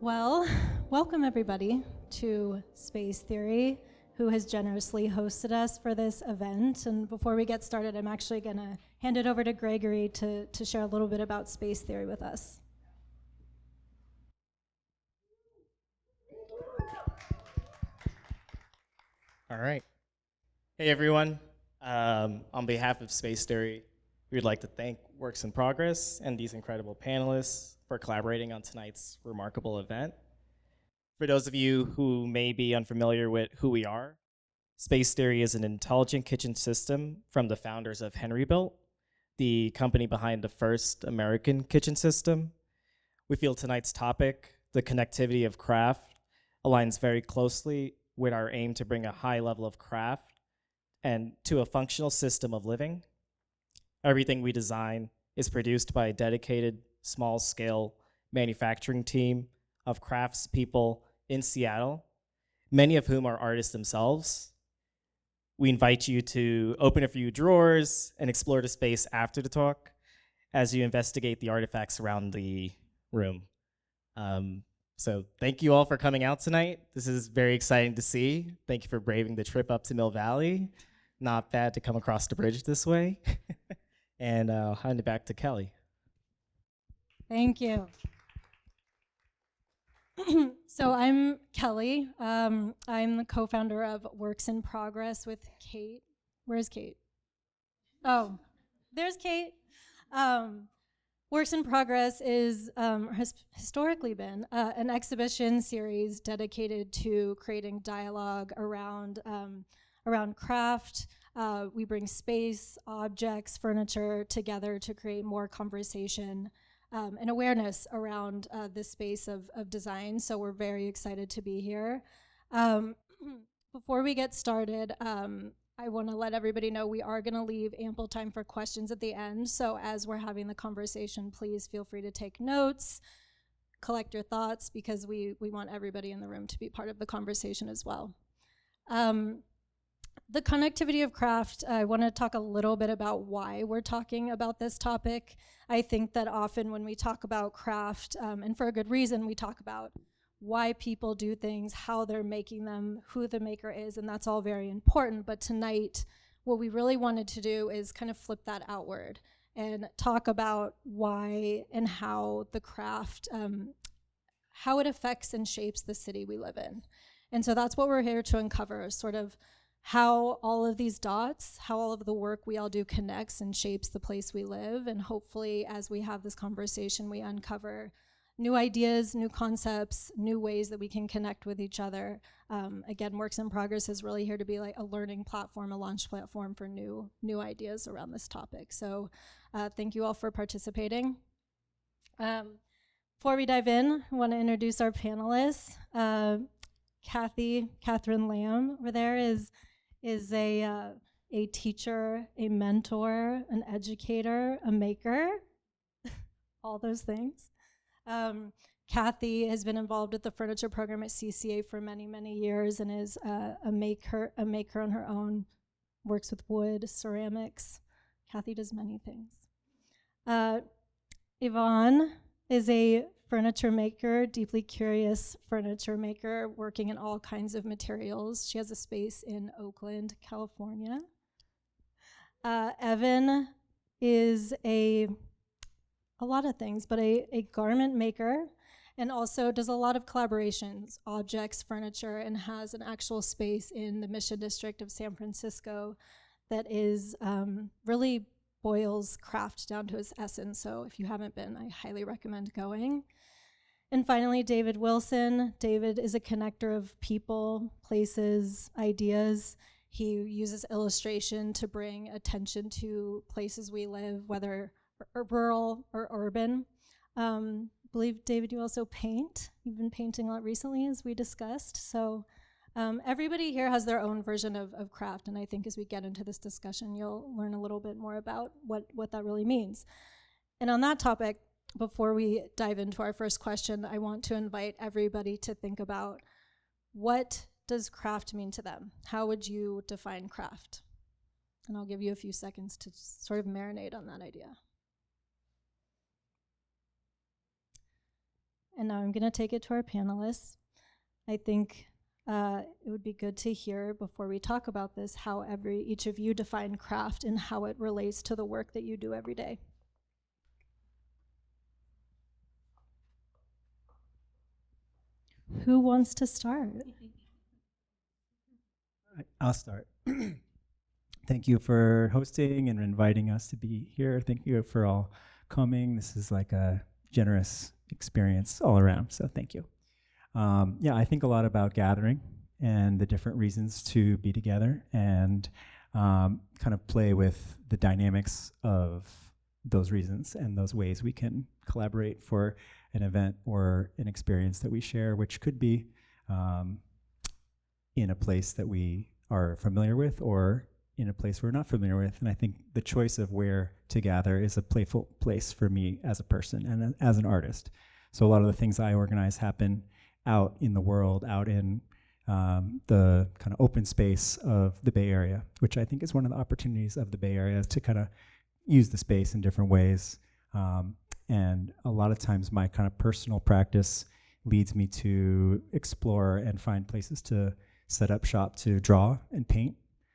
Well, welcome everybody to Space Theory, who has generously hosted us for this event. And before we get started, I'm actually going to hand it over to Gregory to share a little bit about space theory with us. All right. Hey, everyone. On behalf of Space Theory, we would like to thank Works in Progress and these incredible panelists for collaborating on tonight's remarkable event. For those of you who may be unfamiliar with who we are, Space Theory is an intelligent kitchen system from the founders of Henrybuilt, the company behind the first American kitchen system. We feel tonight's topic, the connectivity of craft, aligns very closely with our aim to bring a high level of craft and to a functional system of living. Everything we design is produced by a dedicated, small-scale manufacturing team of craftspeople in Seattle, many of whom are artists themselves. We invite you to open a few drawers and explore the space after the talk as you investigate the artifacts around the room. So thank you all for coming out tonight. This is very exciting to see. Thank you for braving the trip up to Mill Valley. Not bad to come across the bridge this way. And I'll hand it back to Kelley. Thank you. So I'm Kelley. I'm the co-founder of Works in Progress with Kate. Where's Kate? Oh, there's Kate. Works in Progress has historically been an exhibition series dedicated to creating dialogue around craft. We bring space, objects, furniture together to create more conversation and awareness around this space of design. So we're very excited to be here. Before we get started, I want to let everybody know we are going to leave ample time for questions at the end. So as we're having the conversation, please feel free to take notes, collect your thoughts, because we want everybody in the room to be part of the conversation as well. The connectivity of craft, I want to talk a little bit about why we're talking about this topic. I think that often when we talk about craft, and for a good reason, we talk about why people do things, how they're making them, who the maker is, and that's all very important. But tonight, what we really wanted to do is kind of flip that outward and talk about why and how the craft, how it affects and shapes the city we live in. And so that's what we're here to uncover, sort of how all of these dots, how all of the work we all do connects and shapes the place we live. And hopefully, as we have this conversation, we uncover new ideas, new concepts, new ways that we can connect with each other. Again, Works in Progress is really here to be like a learning platform, a launch platform for new ideas around this topic. So thank you all for participating. Before we dive in, I want to introduce our panelists. Katherine Lamb over there is a teacher, a mentor, an educator, a maker, all those things. Kathy has been involved with the furniture program at CCA for many, many years and is a maker on her own, works with wood, ceramics. Kathy does many things. Yvonne is a furniture maker, deeply curious furniture maker, working in all kinds of materials. She has a space in Oakland, California. Evan is a lot of things, but a garment maker, and also does a lot of collaborations, objects, furniture, and has an actual space in the Mission District of San Francisco that is really boils craft down to its essence. So if you haven't been, I highly recommend going. And finally, David Wilson. David is a connector of people, places, ideas. He uses illustration to bring attention to places we live, whether rural or urban. I believe, David, you also paint. You've been painting a lot recently, as we discussed. So everybody here has their own version of craft, and I think as we get into this discussion, you'll learn a little bit more about what that really means. And on that topic, before we dive into our first question, I want to invite everybody to think about, what does craft mean to them? How would you define craft? And I'll give you a few seconds to sort of marinate on that idea. And now I'm going to take it to our panelists. I think it would be good to hear, before we talk about this, how each of you define craft and how it relates to the work that you do every day. Who wants to start? I'll start. Thank you for hosting and inviting us to be here. Thank you for all coming. This is like a generous experience all around, so thank you. Yeah, I think a lot about gathering and the different reasons to be together, and kind of play with the dynamics of those reasons and those ways we can collaborate for an event or an experience that we share, which could be in a place that we are familiar with or in a place we're not familiar with. And I think the choice of where to gather is a playful place for me as a person and as an artist. So a lot of the things I organize happen out in the world, out in the kind of open space of the Bay Area, which I think is one of the opportunities of the Bay Area, is to kind of use the space in different ways. And a lot of times my kind of personal practice leads me to explore and find places to set up shop to draw and paint.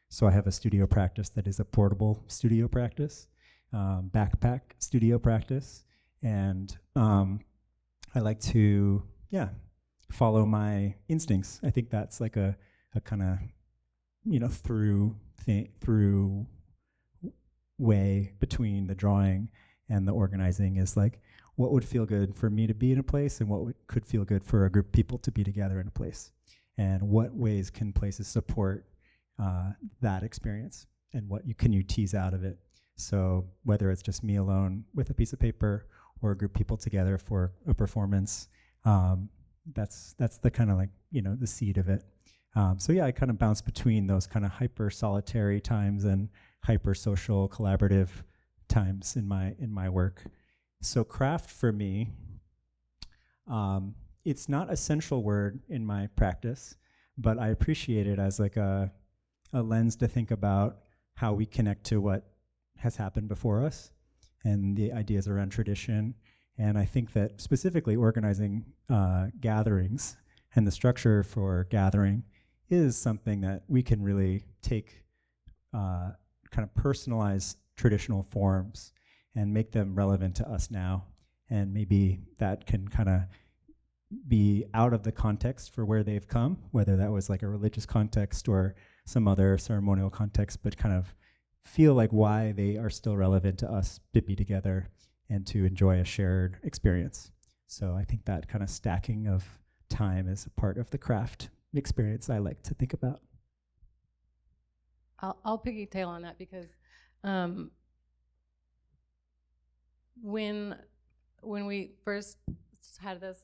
So I have a studio practice that is a portable studio practice, backpack studio practice. And I like to, follow my instincts. I think that's like a kind of, through way between the drawing and the organizing is like, what would feel good for me to be in a place and what could feel good for a group of people to be together in a place? And what ways can places support that experience, and what can you tease out of it? So whether it's just me alone with a piece of paper or a group of people together for a performance, that's the kind of like, the seed of it. So yeah, I kind of bounce between those kind of hyper solitary times and hyper social collaborative times in my work. So craft for me, it's not a central word in my practice, but I appreciate it as like a lens to think about how we connect to what has happened before us and the ideas around tradition. And I think that specifically organizing gatherings and the structure for gathering is something that we can really take kind of personalize traditional forms and make them relevant to us now. And maybe that can kind of be out of the context for where they've come, whether that was like a religious context or some other ceremonial context, but kind of feel like why they are still relevant to us to be together and to enjoy a shared experience. So I think that kind of stacking of time is a part of the craft experience I like to think about. I'll piggytail on that because when we first had this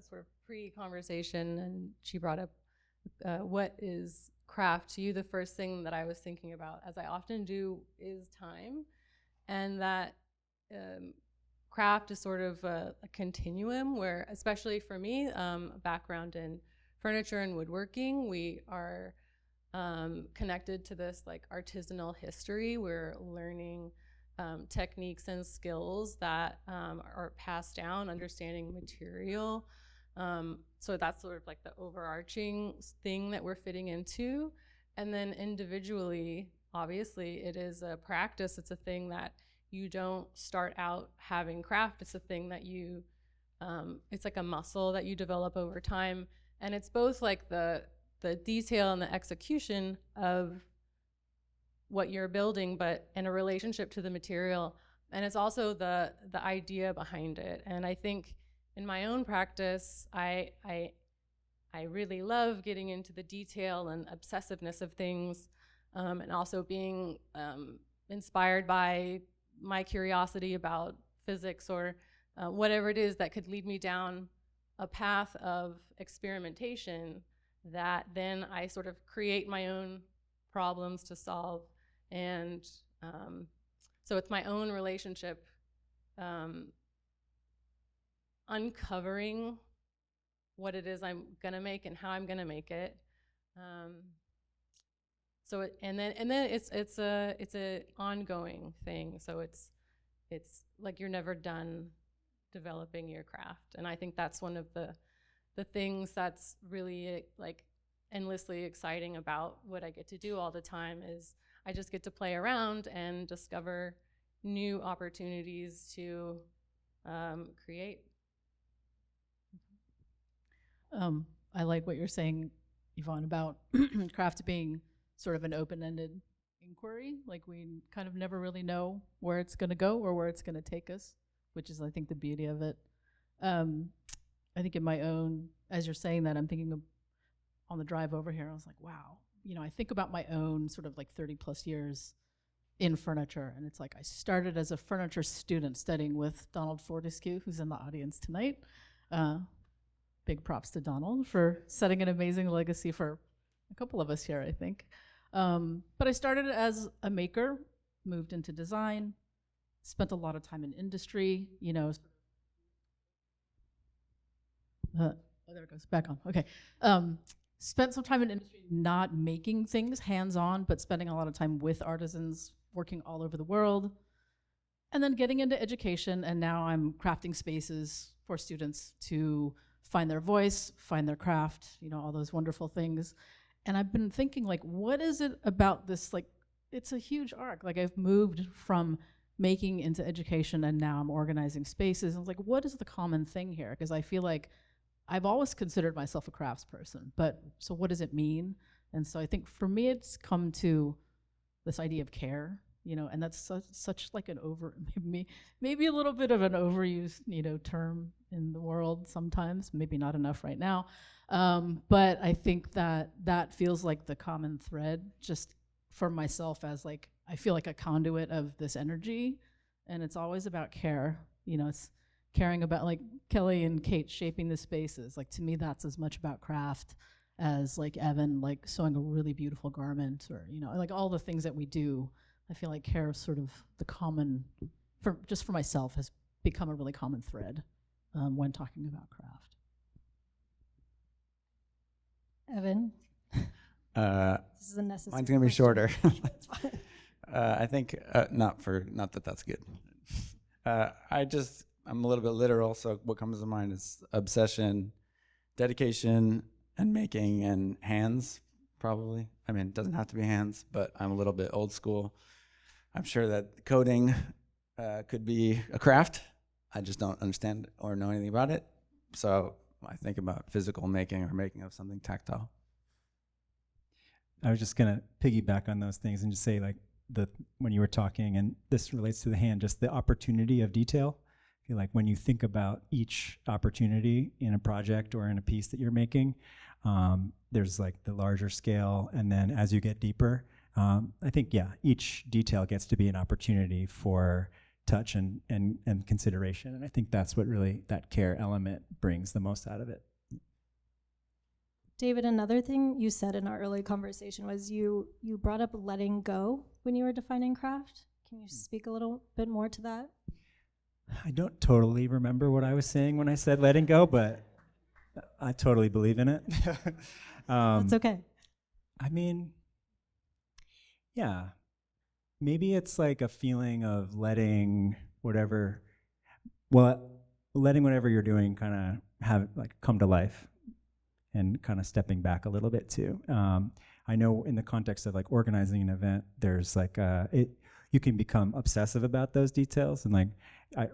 sort of pre-conversation and she brought up what is craft to you, the first thing that I was thinking about, as I often do, is time. And that craft is sort of a continuum where, especially for me, a background in furniture and woodworking, we are connected to this like artisanal history. We're learning techniques and skills that are passed down, understanding material. So that's sort of like the overarching thing that we're fitting into. And then individually, obviously, it is a practice. It's a thing that you don't start out having craft. It's a thing that you, it's like a muscle that you develop over time. And it's both like the detail and the execution of what you're building, but in a relationship to the material. And it's also the idea behind it. And I think in my own practice, I really love getting into the detail and obsessiveness of things, and also being inspired by my curiosity about physics or whatever it is that could lead me down a path of experimentation that then I sort of create my own problems to solve. And so it's my own relationship uncovering what it is I'm gonna make and how I'm gonna make it. So and then it's a ongoing thing. So it's like you're never done developing your craft. And I think that's one of the things that's really like endlessly exciting about what I get to do all the time is I just get to play around and discover new opportunities to create. I like what you're saying, Yvonne, about craft being sort of an open-ended inquiry. Like we kind of never really know where it's going to go or where it's going to take us, which is, I think, the beauty of it. I think in my own, as you're saying that, I'm thinking of on the drive over here, I was like, wow, I think about my own sort of like 30 plus years in furniture. And it's like I started as a furniture student studying with Donald Fortescue, who's in the audience tonight. Big props to Donald for setting an amazing legacy for a couple of us here, I think. But I started as a maker, moved into design, spent a lot of time in industry, oh, there it goes, back on, okay. Spent some time in industry not making things hands-on, but spending a lot of time with artisans, working all over the world, and then getting into education, and now I'm crafting spaces for students to find their voice, find their craft, all those wonderful things. And I've been thinking, like, what is it about this, like, it's a huge arc. Like, I've moved from making into education, and now I'm organizing spaces. And it's like, what is the common thing here? Because I feel like I've always considered myself a crafts person, but so what does it mean? And so I think for me, it's come to this idea of care, and that's such like an maybe a little bit of an overused, term in the world sometimes, maybe not enough right now. But I think that feels like the common thread just for myself as like, I feel like a conduit of this energy, and it's always about care. It's caring about like Kelley and Kate shaping the spaces. Like to me, that's as much about craft as like Evan, like sewing a really beautiful garment or, like all the things that we do. I feel like care is sort of the common, for myself, has become a really common thread when talking about craft. Evan? This is a necessary Mine's gonna be question. shorter. That's fine. I think not that that's good. I'm a little bit literal, so what comes to mind is obsession, dedication, and making, and hands, probably. I mean, it doesn't have to be hands, but I'm a little bit old school. I'm sure that coding could be a craft. I just don't understand or know anything about it. So I think about physical making or making of something tactile. I was just gonna piggyback on those things and just say, like, when you were talking, and this relates to the hand, just the opportunity of detail. I feel like when you think about each opportunity in a project or in a piece that you're making, there's like the larger scale, and then as you get deeper, I think, each detail gets to be an opportunity for touch and consideration, and I think that's what really that care element brings the most out of it. David, another thing you said in our early conversation was you brought up letting go when you were defining craft. Can you speak a little bit more to that? I don't totally remember what I was saying when I said letting go, but I totally believe in it. That's okay. I mean, maybe it's like a feeling of letting whatever you're doing kind of have like come to life, and kind of stepping back a little bit too. I know in the context of like organizing an event, there's like you can become obsessive about those details, and like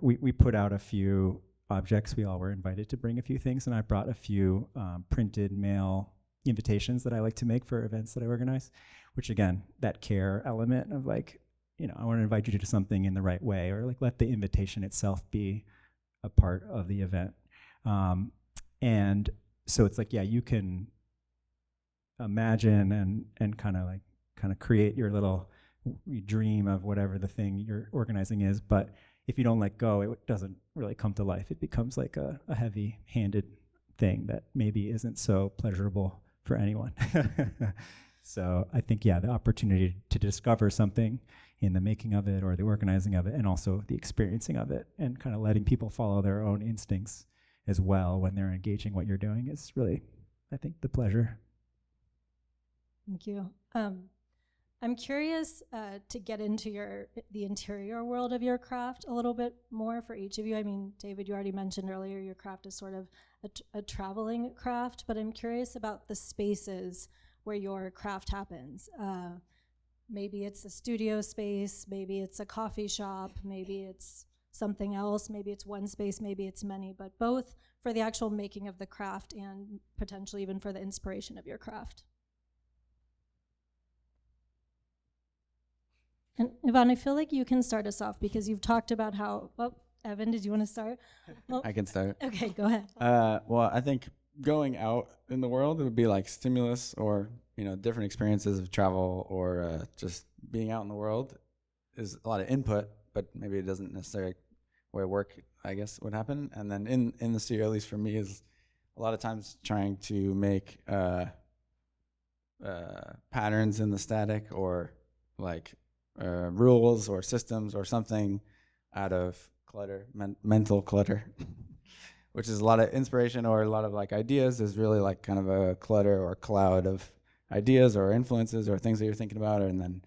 we put out a few objects. We all were invited to bring a few things, and I brought a few printed mail invitations that I like to make for events that I organize, which again, that care element of like, I want to invite you to something in the right way, or like let the invitation itself be a part of the event. And so it's like, you can imagine and kind of create your little dream of whatever the thing you're organizing is, but if you don't let go, it doesn't really come to life. It becomes like a heavy-handed thing that maybe isn't so pleasurable for anyone. So I think, the opportunity to discover something in the making of it or the organizing of it, and also the experiencing of it, and kind of letting people follow their own instincts as well when they're engaging what you're doing is really, I think, the pleasure. Thank you. I'm curious to get into the interior world of your craft a little bit more for each of you. I mean, David, you already mentioned earlier your craft is sort of a traveling craft, but I'm curious about the spaces where your craft happens. Maybe it's a studio space, maybe it's a coffee shop, maybe it's something else, maybe it's one space, maybe it's many, but both for the actual making of the craft and potentially even for the inspiration of your craft. And Yvonne, I feel like you can start us off because you've talked about how, Evan, did you want to start? Well, I can start. okay, go ahead. Well, I think going out in the world, it would be like stimulus or, different experiences of travel or just being out in the world is a lot of input, but maybe it doesn't necessarily where work, I guess, would happen. And then in the studio, at least for me, is a lot of times trying to make patterns in the static or like rules or systems or something out of clutter, mental clutter, which is a lot of inspiration or a lot of like ideas is really like kind of a clutter or cloud of ideas or influences or things that you're thinking about. And then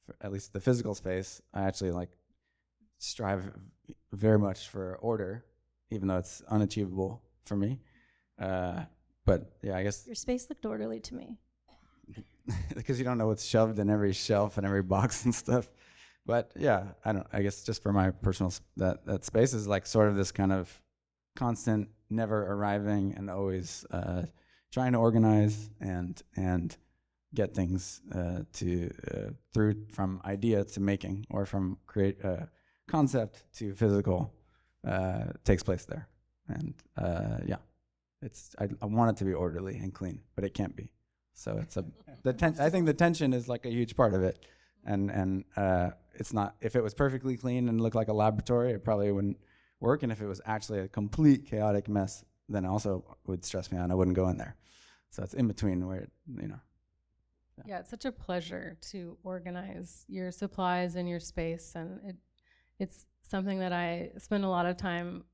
for at least the physical space, I actually like strive very much for order, even though it's unachievable for me. But yeah, I guess Your space looked orderly to me. because you don't know what's shoved in every shelf and every box and stuff. But yeah, I guess just for my personal, that space is like sort of this kind of constant, never arriving and always trying to organize and get things through from idea to making or from concept to physical takes place there. And yeah, I want it to be orderly and clean, but it can't be. So it's I think the tension is like a huge part of it, and it's not. If it was perfectly clean and looked like a laboratory, it probably wouldn't work. And if it was actually a complete chaotic mess, then also would stress me out and I wouldn't go in there. So it's in between where Yeah, it's such a pleasure to organize your supplies and your space, and it's something that I spend a lot of time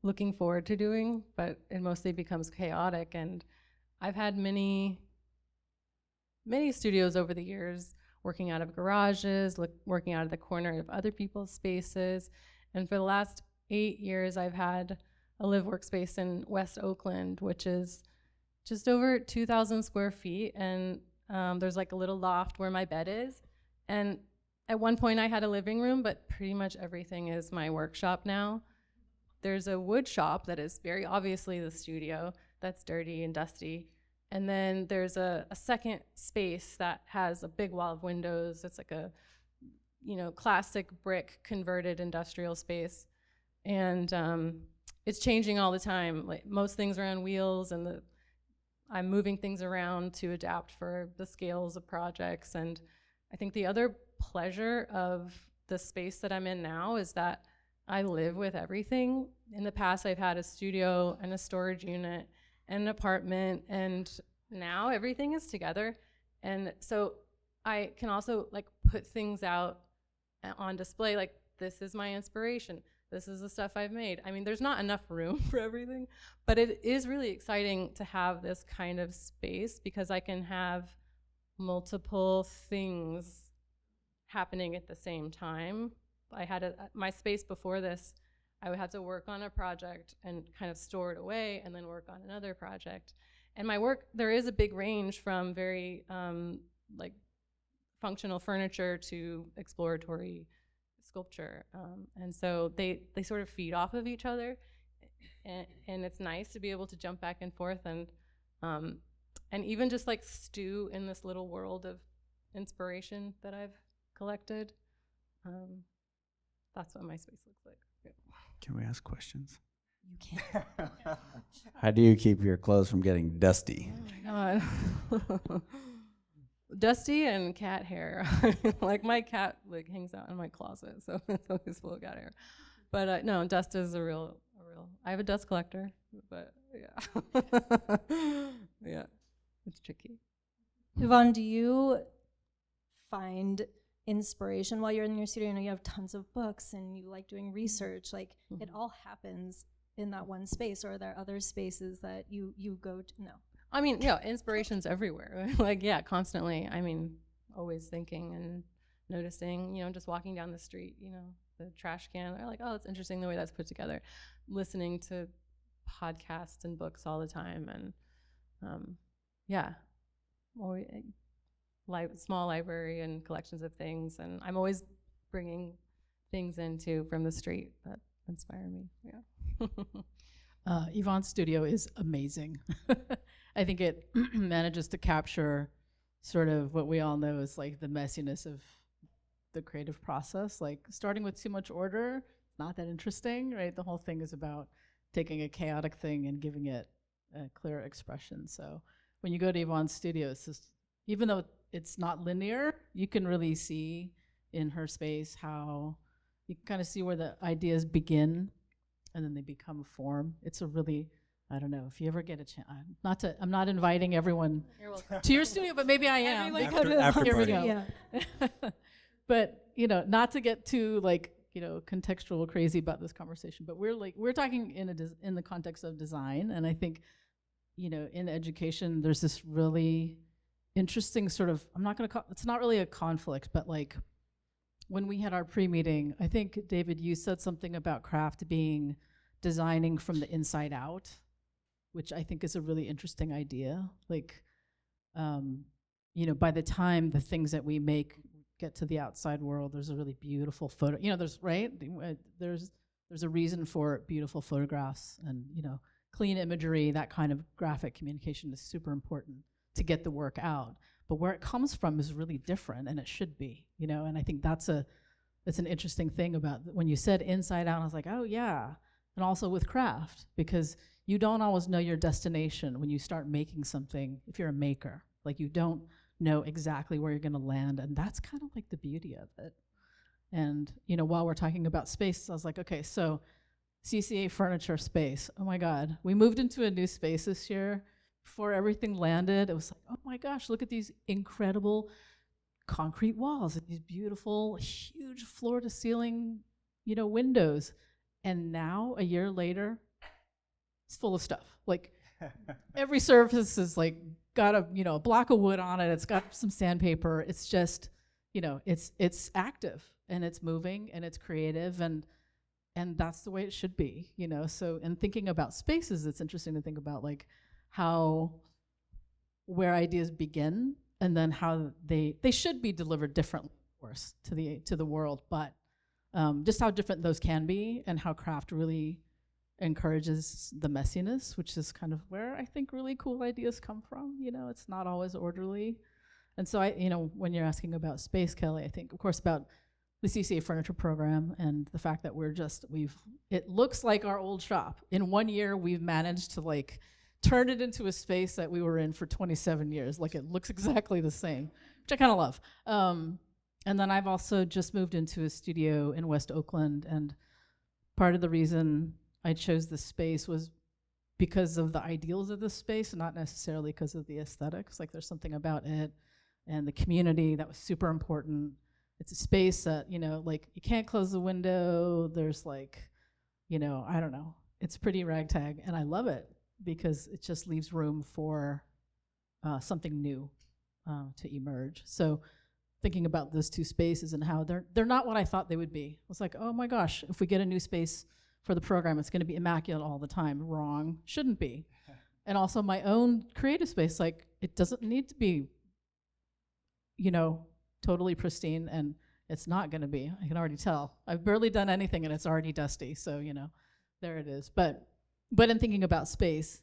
looking forward to doing, but it mostly becomes chaotic. And I've had many studios over the years, working out of garages, working out of the corner of other people's spaces. And for the last 8 years, I've had a live workspace in West Oakland, which is just over 2,000 square feet. And there's like a little loft where my bed is. And at one point I had a living room, but pretty much everything is my workshop now. There's a wood shop that is very obviously the studio that's dirty and dusty. And then there's a second space that has a big wall of windows. It's like a, classic brick converted industrial space. And it's changing all the time. Like most things are on wheels, and I'm moving things around to adapt for the scales of projects. And I think the other pleasure of the space that I'm in now is that I live with everything. In the past, I've had a studio and a storage unit and an apartment, and now everything is together. And so I can also like put things out on display, like this is my inspiration, this is the stuff I've made. I mean, there's not enough room for everything, but it is really exciting to have this kind of space because I can have multiple things happening at the same time. I had my space before this, I would have to work on a project and kind of store it away and then work on another project. And my work, there is a big range from very like functional furniture to exploratory sculpture. And so they sort of feed off of each other. And it's nice to be able to jump back and forth and even just like stew in this little world of inspiration that I've collected. That's what my space looks like. Yeah. Can we ask questions? You can't. How do you keep your clothes from getting dusty? Oh my God. Dusty and cat hair. Like my cat like hangs out in my closet, so it's always full of cat hair. But no, dust is a real. I have a dust collector, but yeah, yeah, it's tricky. Yvonne, do you find inspiration while you're in your studio? I know you have tons of books and you like doing research. Like it all happens in that one space, or are there other spaces that you go to? No. I mean, yeah, inspiration's everywhere. Like, yeah, constantly. I mean, always thinking and noticing, just walking down the street, the trash can. They're like, oh, it's interesting the way that's put together. Listening to podcasts and books all the time, and yeah, always, small library and collections of things, and I'm always bringing things into from the street that inspire me. Yeah. Yvonne's studio is amazing. I think it manages to capture sort of what we all know is like the messiness of the creative process. Like starting with too much order, not that interesting, right? The whole thing is about taking a chaotic thing and giving it a clear expression. So when you go to Yvonne's studio, it's just, even though it's not linear, you can really see in her space how you can kind of see where the ideas begin and then they become a form. It's a really, I don't know, if you ever get a chance, I'm not inviting everyone to your studio, but maybe I am. After Here we party. go. Yeah. But, not to get too contextual crazy about this conversation, but we're talking in the context of design. And I think, in education, there's this really interesting sort of, it's not really a conflict, but like when we had our pre-meeting, I think, David, you said something about craft being designing from the inside out, which I think is a really interesting idea. Like, by the time the things that we make get to the outside world, there's a really beautiful photo. There's a reason for beautiful photographs and, clean imagery. That kind of graphic communication is super important to get the work out. But where it comes from is really different, and it should be, and I think that's an interesting thing about when you said inside out. I was like, oh yeah. And also with craft, because you don't always know your destination when you start making something. If you're a maker, like you don't know exactly where you're going to land, and that's kind of like the beauty of it. And while we're talking about space, I was like, okay, so CCA furniture space. Oh my God, we moved into a new space this year. Before everything landed, it was like, oh my gosh, look at these incredible concrete walls and these beautiful, huge floor-to-ceiling, windows. And now, a year later, it's full of stuff. Like every surface is like got a block of wood on it. It's got some sandpaper. It's just, it's active and it's moving and it's creative and that's the way it should be. So in thinking about spaces, it's interesting to think about like where ideas begin and then how they should be delivered differently, of course, to the world, but just how different those can be and how craft really encourages the messiness, which is kind of where I think really cool ideas come from. It's not always orderly. And so when you're asking about space, Kelley, I think, of course, about the CCA furniture program and the fact that it looks like our old shop. In 1 year, we've managed to turn it into a space that we were in for 27 years. Like it looks exactly the same, which I kind of love. And then I've also just moved into a studio in West Oakland, and part of the reason I chose this space was because of the ideals of this space, not necessarily because of the aesthetics. Like there's something about it and the community that was super important. It's a space that, you can't close the window. There's I don't know. It's pretty ragtag, and I love it because it just leaves room for something new to emerge. So thinking about those two spaces and how they're not what I thought they would be. I was like, oh my gosh, if we get a new space for the program, it's going to be immaculate all the time. Wrong. Shouldn't be. And also my own creative space, it doesn't need to be, totally pristine, and it's not going to be. I can already tell. I've barely done anything and it's already dusty, so there it is. But in thinking about space,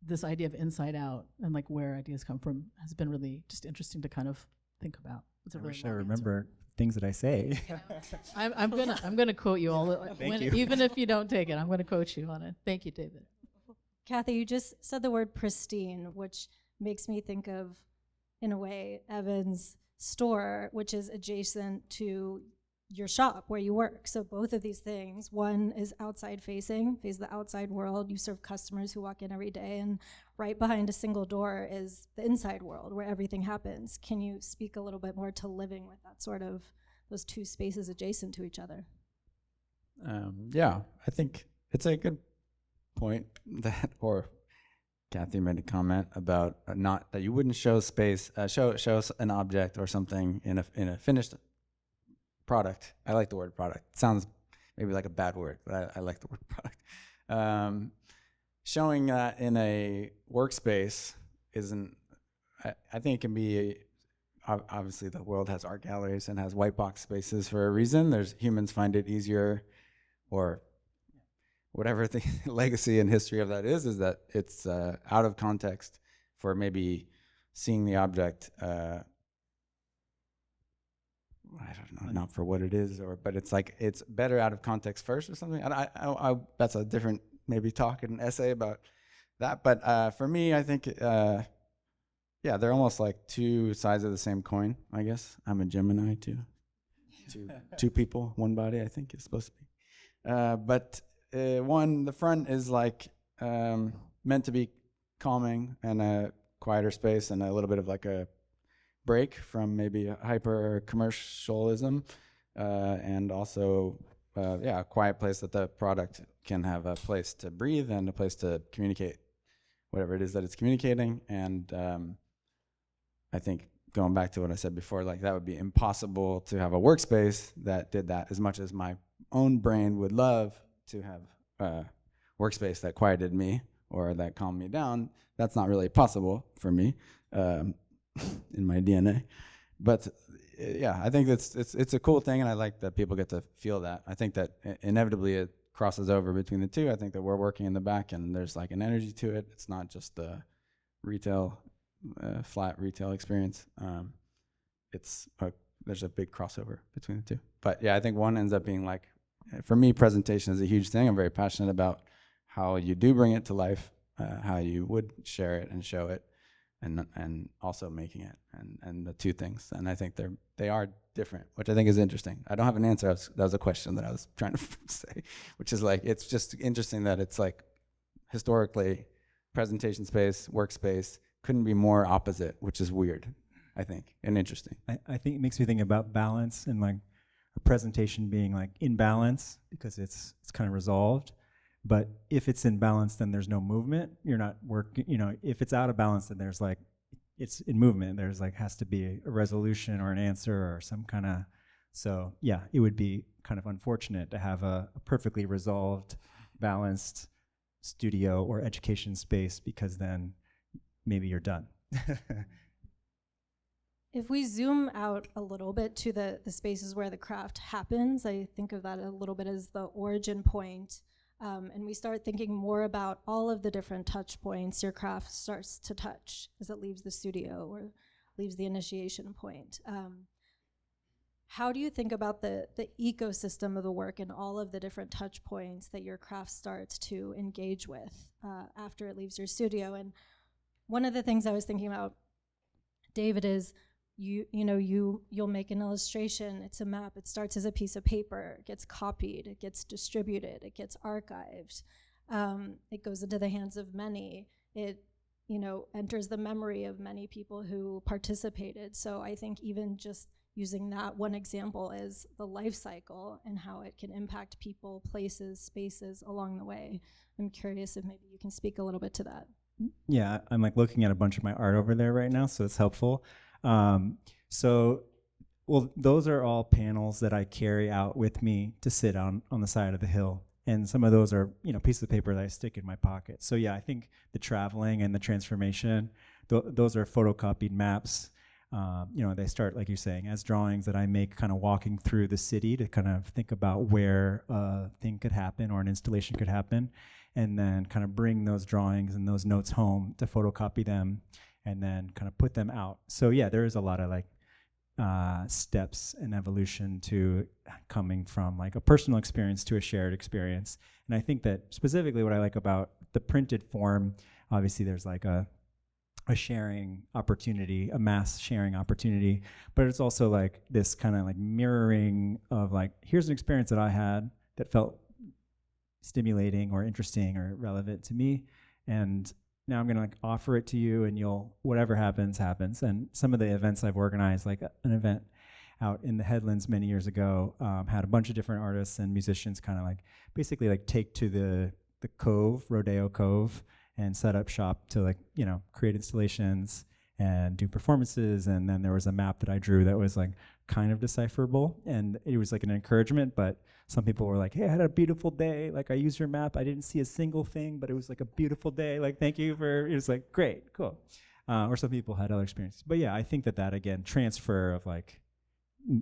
this idea of inside out and where ideas come from has been really just interesting to kind of think about. It's a I really wish I long remember answer. things that I say. I'm gonna quote you all. Thank you. Even if you don't take it, I'm gonna quote you on it. Thank you, David. Kathy, you just said the word pristine, which makes me think of, in a way, Evan's store, which is adjacent to your shop where you work. So both of these things, one is outside facing, face the outside world. You serve customers who walk in every day, and right behind a single door is the inside world where everything happens. Can you speak a little bit more to living with that sort of, those two spaces adjacent to each other? Yeah, I think it's a good point that, or Kathy made a comment about not that you wouldn't show space, show us an object or something in a finished product. I like the word product. It sounds maybe like a bad word, but I like the word product. Showing that in a workspace isn't. I think it can be. Obviously, the world has art galleries and has white box spaces for a reason. There's humans find it easier, or whatever the legacy and history of that is that it's out of context for maybe seeing the object. I don't know, not for what it is, but it's like it's better out of context first or something. I that's a different maybe talk and essay about that. But for me, I think yeah, they're almost like two sides of the same coin. I guess I'm a Gemini too. Two people, one body. I think it's supposed to be. But the front is like meant to be calming and a quieter space and a little bit of like a break from maybe hyper commercialism, and also a quiet place that the product can have a place to breathe and a place to communicate whatever it is that it's communicating. And I think going back to what I said before, like that would be impossible to have a workspace that did that, as much as my own brain would love to have a workspace that quieted me or that calmed me down. That's not really possible for me. In my DNA, but yeah, I think it's a cool thing, and I like that people get to feel that. I think that inevitably it crosses over between the two. I think that we're working in the back, and there's like an energy to it. It's not just the retail, flat retail experience. There's a big crossover between the two. But yeah, I think one ends up being like, for me, presentation is a huge thing. I'm very passionate about how you do bring it to life, how you would share it and show it. And also making it, and the two things, and I think they are different, which I think is interesting. I don't have an answer. That was a question that I was trying to say, which is like, it's just interesting that it's like historically presentation space, workspace couldn't be more opposite, which is weird, I think, and interesting. I think it makes me think about balance and like a presentation being like in balance because it's kind of resolved. But if it's in balance, then there's no movement. You're not working, if it's out of balance, then there's like, it's in movement. There's like, has to be a resolution or an answer or some kind of, so yeah, it would be kind of unfortunate to have a perfectly resolved, balanced studio or education space, because then maybe you're done. If we zoom out a little bit to the spaces where the craft happens, I think of that a little bit as the origin point. And we start thinking more about all of the different touch points your craft starts to touch as it leaves the studio or leaves the initiation point. How do you think about the ecosystem of the work and all of the different touch points that your craft starts to engage with after it leaves your studio? And one of the things I was thinking about, David, is you'll make an illustration, it's a map, it starts as a piece of paper, it gets copied, it gets distributed, it gets archived, it goes into the hands of many, it enters the memory of many people who participated. So I think even just using that one example as the life cycle and how it can impact people, places, spaces along the way. I'm curious if maybe you can speak a little bit to that. Yeah, I'm like looking at a bunch of my art over there right now, so it's helpful. Those are all panels that I carry out with me to sit on the side of the hill. And some of those are, pieces of paper that I stick in my pocket. So yeah, I think the traveling and the transformation, those are photocopied maps. They start, like you're saying, as drawings that I make kind of walking through the city to kind of think about where a thing could happen or an installation could happen, and then kind of bring those drawings and those notes home to photocopy them and then kind of put them out. So yeah, there is a lot of like steps and evolution to coming from like a personal experience to a shared experience. And I think that specifically what I like about the printed form, obviously there's like a sharing opportunity, a mass sharing opportunity, but it's also like this kind of like mirroring of like, here's an experience that I had that felt stimulating or interesting or relevant to me, and now I'm gonna like offer it to you, and whatever happens. And some of the events I've organized, like an event out in the Headlands many years ago, had a bunch of different artists and musicians kind of like basically like take to the Cove, Rodeo Cove, and set up shop to like, you know, create installations and do performances. And then there was a map that I drew that was like kind of decipherable, and it was like an encouragement, but some people were like, hey, I had a beautiful day. Like, I used your map. I didn't see a single thing, but it was like a beautiful day. Like, thank you for, it was like, great, cool. Or some people had other experiences. But yeah, I think that again, transfer of like,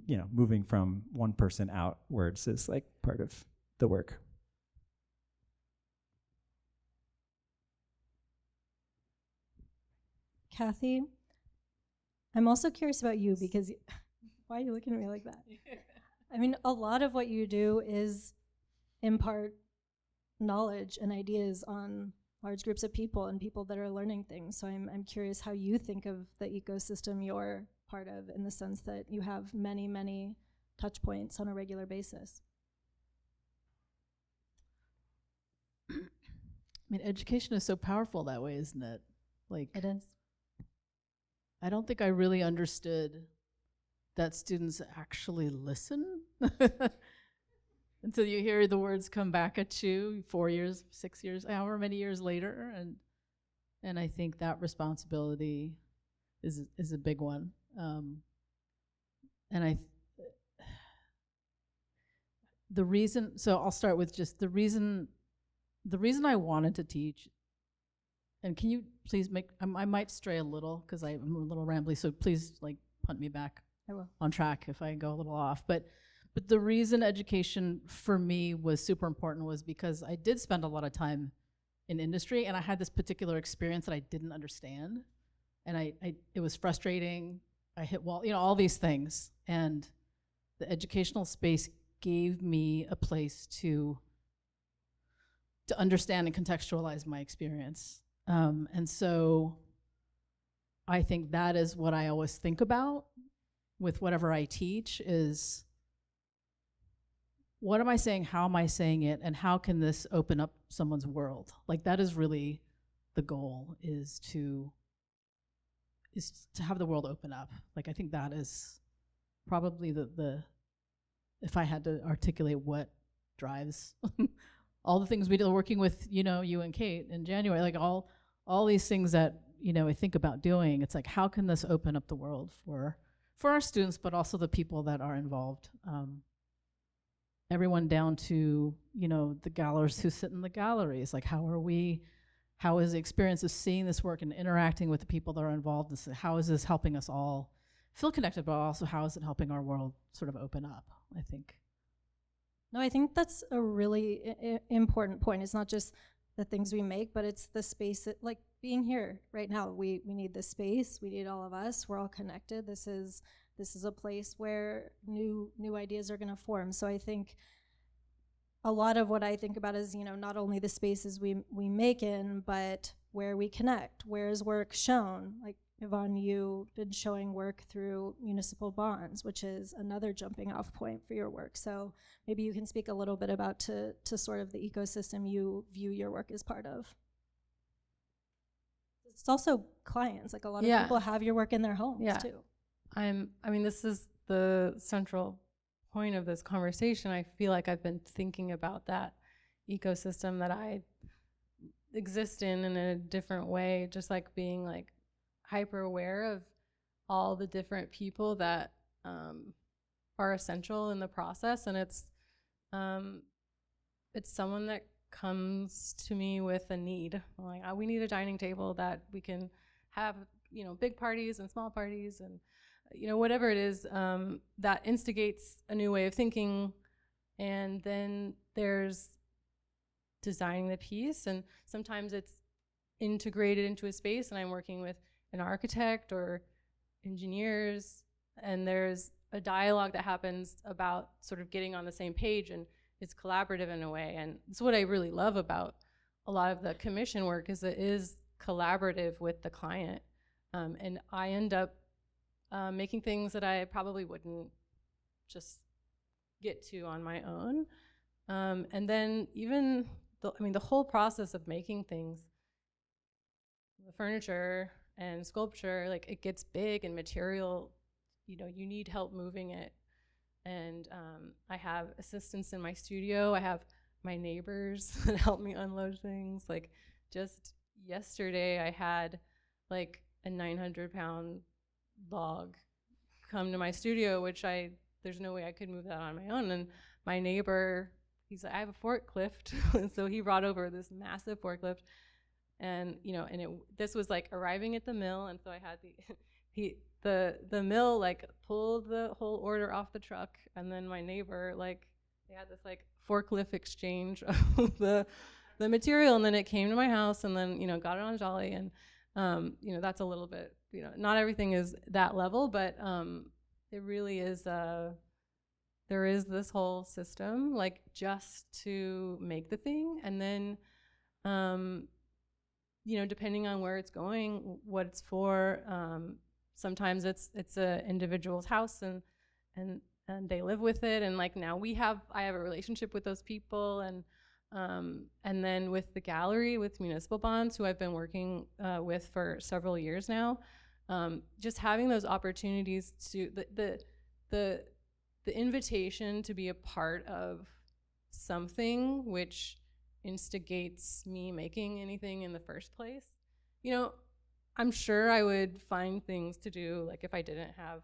you know, moving from one person outwards is like part of the work. Kathy, I'm also curious about you because why are you looking at me like that? I mean, a lot of what you do is impart knowledge and ideas on large groups of people and people that are learning things. So I'm curious how you think of the ecosystem you're part of, in the sense that you have many, many touch points on a regular basis. I mean, education is so powerful that way, isn't it? Like, It is. I don't think I really understood that students actually listen until you hear the words come back at you 4 years, 6 years, however many years later, and I think that responsibility is a big one. And the reason. So I'll start with just the reason. The reason I wanted to teach. And can you please make? I might stray a little because I'm a little rambly. So please, like, punt me back. I will. On track if I go a little off. But the reason education for me was super important was because I did spend a lot of time in industry, and I had this particular experience that I didn't understand, and it was frustrating. I hit wall, you know, all these things, and the educational space gave me a place to understand and contextualize my experience. And so I think that is what I always think about with whatever I teach is, what am I saying, how am I saying it, and how can this open up someone's world? Like, that is really the goal, is to have the world open up. Like, I think that is probably the if I had to articulate what drives all the things we do, working with, you know, you and Kate in January, like all these things that, you know, I think about doing, it's like, how can this open up the world for our students, but also the people that are involved. Everyone down to, you know, the galleries who sit in the galleries. Like, how is the experience of seeing this work and interacting with the people that are involved? How is this helping us all feel connected, but also how is it helping our world sort of open up, I think. No, I think that's a really important point. It's not just the things we make, but it's the space, like being here right now. We need this space. We need all of us. We're all connected. This is a place where new ideas are going to form. So I think a lot of what I think about is, you know, not only the spaces we make in, but where we connect. Where is work shown? Like, Yvonne, you've been showing work through municipal bonds, which is another jumping off point for your work. So maybe you can speak a little bit about to sort of the ecosystem you view your work as part of. It's also clients. Like, a lot of people have your work in their homes too. I mean, this is the central point of this conversation. I feel like I've been thinking about that ecosystem that I exist in a different way, just like being like hyper aware of all the different people that are essential in the process. And it's someone that comes to me with a need, like, we need a dining table that we can have, you know, big parties and small parties and, you know, whatever it is, that instigates a new way of thinking. And then there's designing the piece, and sometimes it's integrated into a space, and I'm working with an architect or engineers, and there's a dialogue that happens about sort of getting on the same page, and it's collaborative in a way. And it's what I really love about a lot of the commission work, is it is collaborative with the client. And I end up making things that I probably wouldn't just get to on my own. And then even, the whole process of making things, the furniture and sculpture, like, it gets big and material, you know, you need help moving it. And I have assistants in my studio. I have my neighbors that help me unload things. Like, just yesterday I had like a 900-pound log come to my studio, which there's no way I could move that on my own. And my neighbor, he's like, I have a forklift. And so he brought over this massive forklift. And, this was like arriving at the mill. And so I had the mill like pulled the whole order off the truck. And then my neighbor, like, they had this like forklift exchange of the material. And then it came to my house, and then, got it on Jolly. And, that's a little bit, not everything is that level, but it really is, there is this whole system, like, just to make the thing. And then, depending on where it's going, what it's for, sometimes it's a individual's house, and they live with it. And like now I have a relationship with those people. And then with the gallery, with Municipal Bonds, who I've been working with for several years now, just having those opportunities to the invitation to be a part of something which instigates me making anything in the first place. I'm sure I would find things to do, like, if I didn't have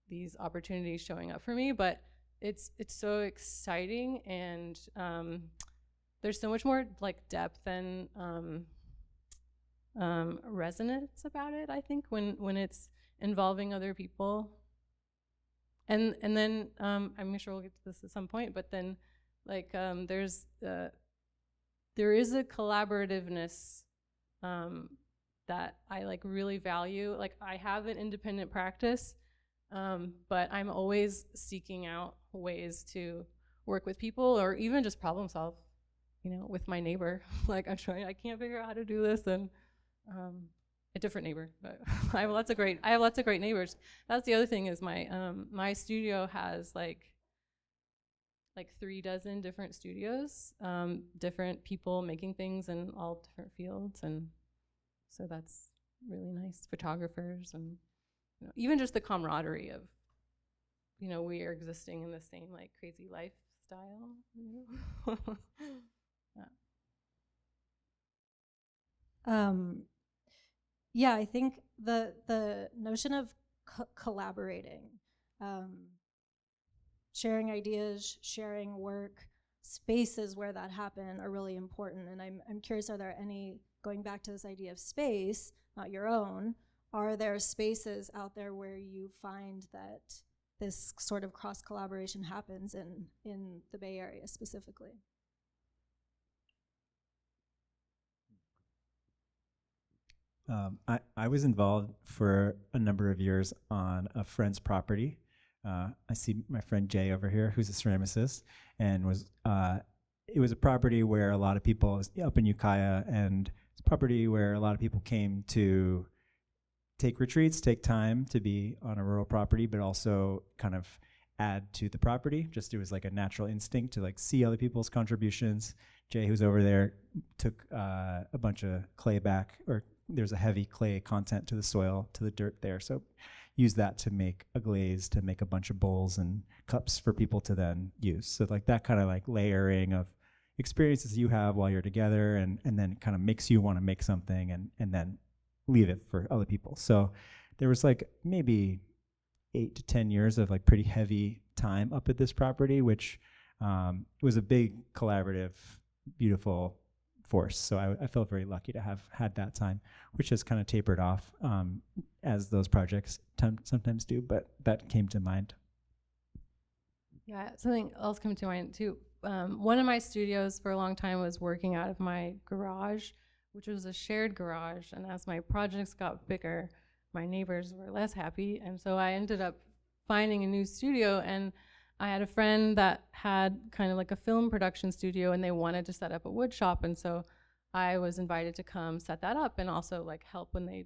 these opportunities showing up for me, but it's so exciting. And there's so much more like depth and resonance about it, I think, when it's involving other people. And then I'm sure we'll get to this at some point, but then like there is a collaborativeness that I like really value. Like, I have an independent practice, but I'm always seeking out ways to work with people, or even just problem solve, with my neighbor. Like, I can't figure out how to do this, and a different neighbor, but I have lots of great neighbors. That's the other thing, is my studio has like 36 different studios, different people making things in all different fields. And so that's really nice. Photographers, and even just the camaraderie of we are existing in the same like crazy lifestyle. Yeah, I think the notion of collaborating, sharing ideas, sharing work, spaces where that happen are really important. And I'm curious, are there any, going back to this idea of space, not your own, are there spaces out there where you find that this sort of cross collaboration happens in the Bay Area specifically? I was involved for a number of years on a friend's property. I see my friend Jay over here, who's a ceramicist, and it was a property where a lot of people, up in Ukiah, and it's a property where a lot of people came to take retreats, take time to be on a rural property, but also kind of add to the property. Just, it was like a natural instinct to like see other people's contributions. Jay, who's over there, took a bunch of clay back, or there's a heavy clay content to the soil, to the dirt there. So use that to make a glaze, to make a bunch of bowls and cups for people to then use. So like that kind of like layering of experiences you have while you're together, and then kind of makes you want to make something and then leave it for other people. So there was like maybe 8 to 10 years of like pretty heavy time up at this property, which was a big collaborative, beautiful force. So I felt very lucky to have had that time, which has kind of tapered off as those projects sometimes do, but that came to mind. Yeah, something else came to mind too. One of my studios for a long time was working out of my garage, which was a shared garage. And as my projects got bigger, my neighbors were less happy. And so I ended up finding a new studio, and I had a friend that had kind of like a film production studio, and they wanted to set up a wood shop. And so I was invited to come set that up and also like help when they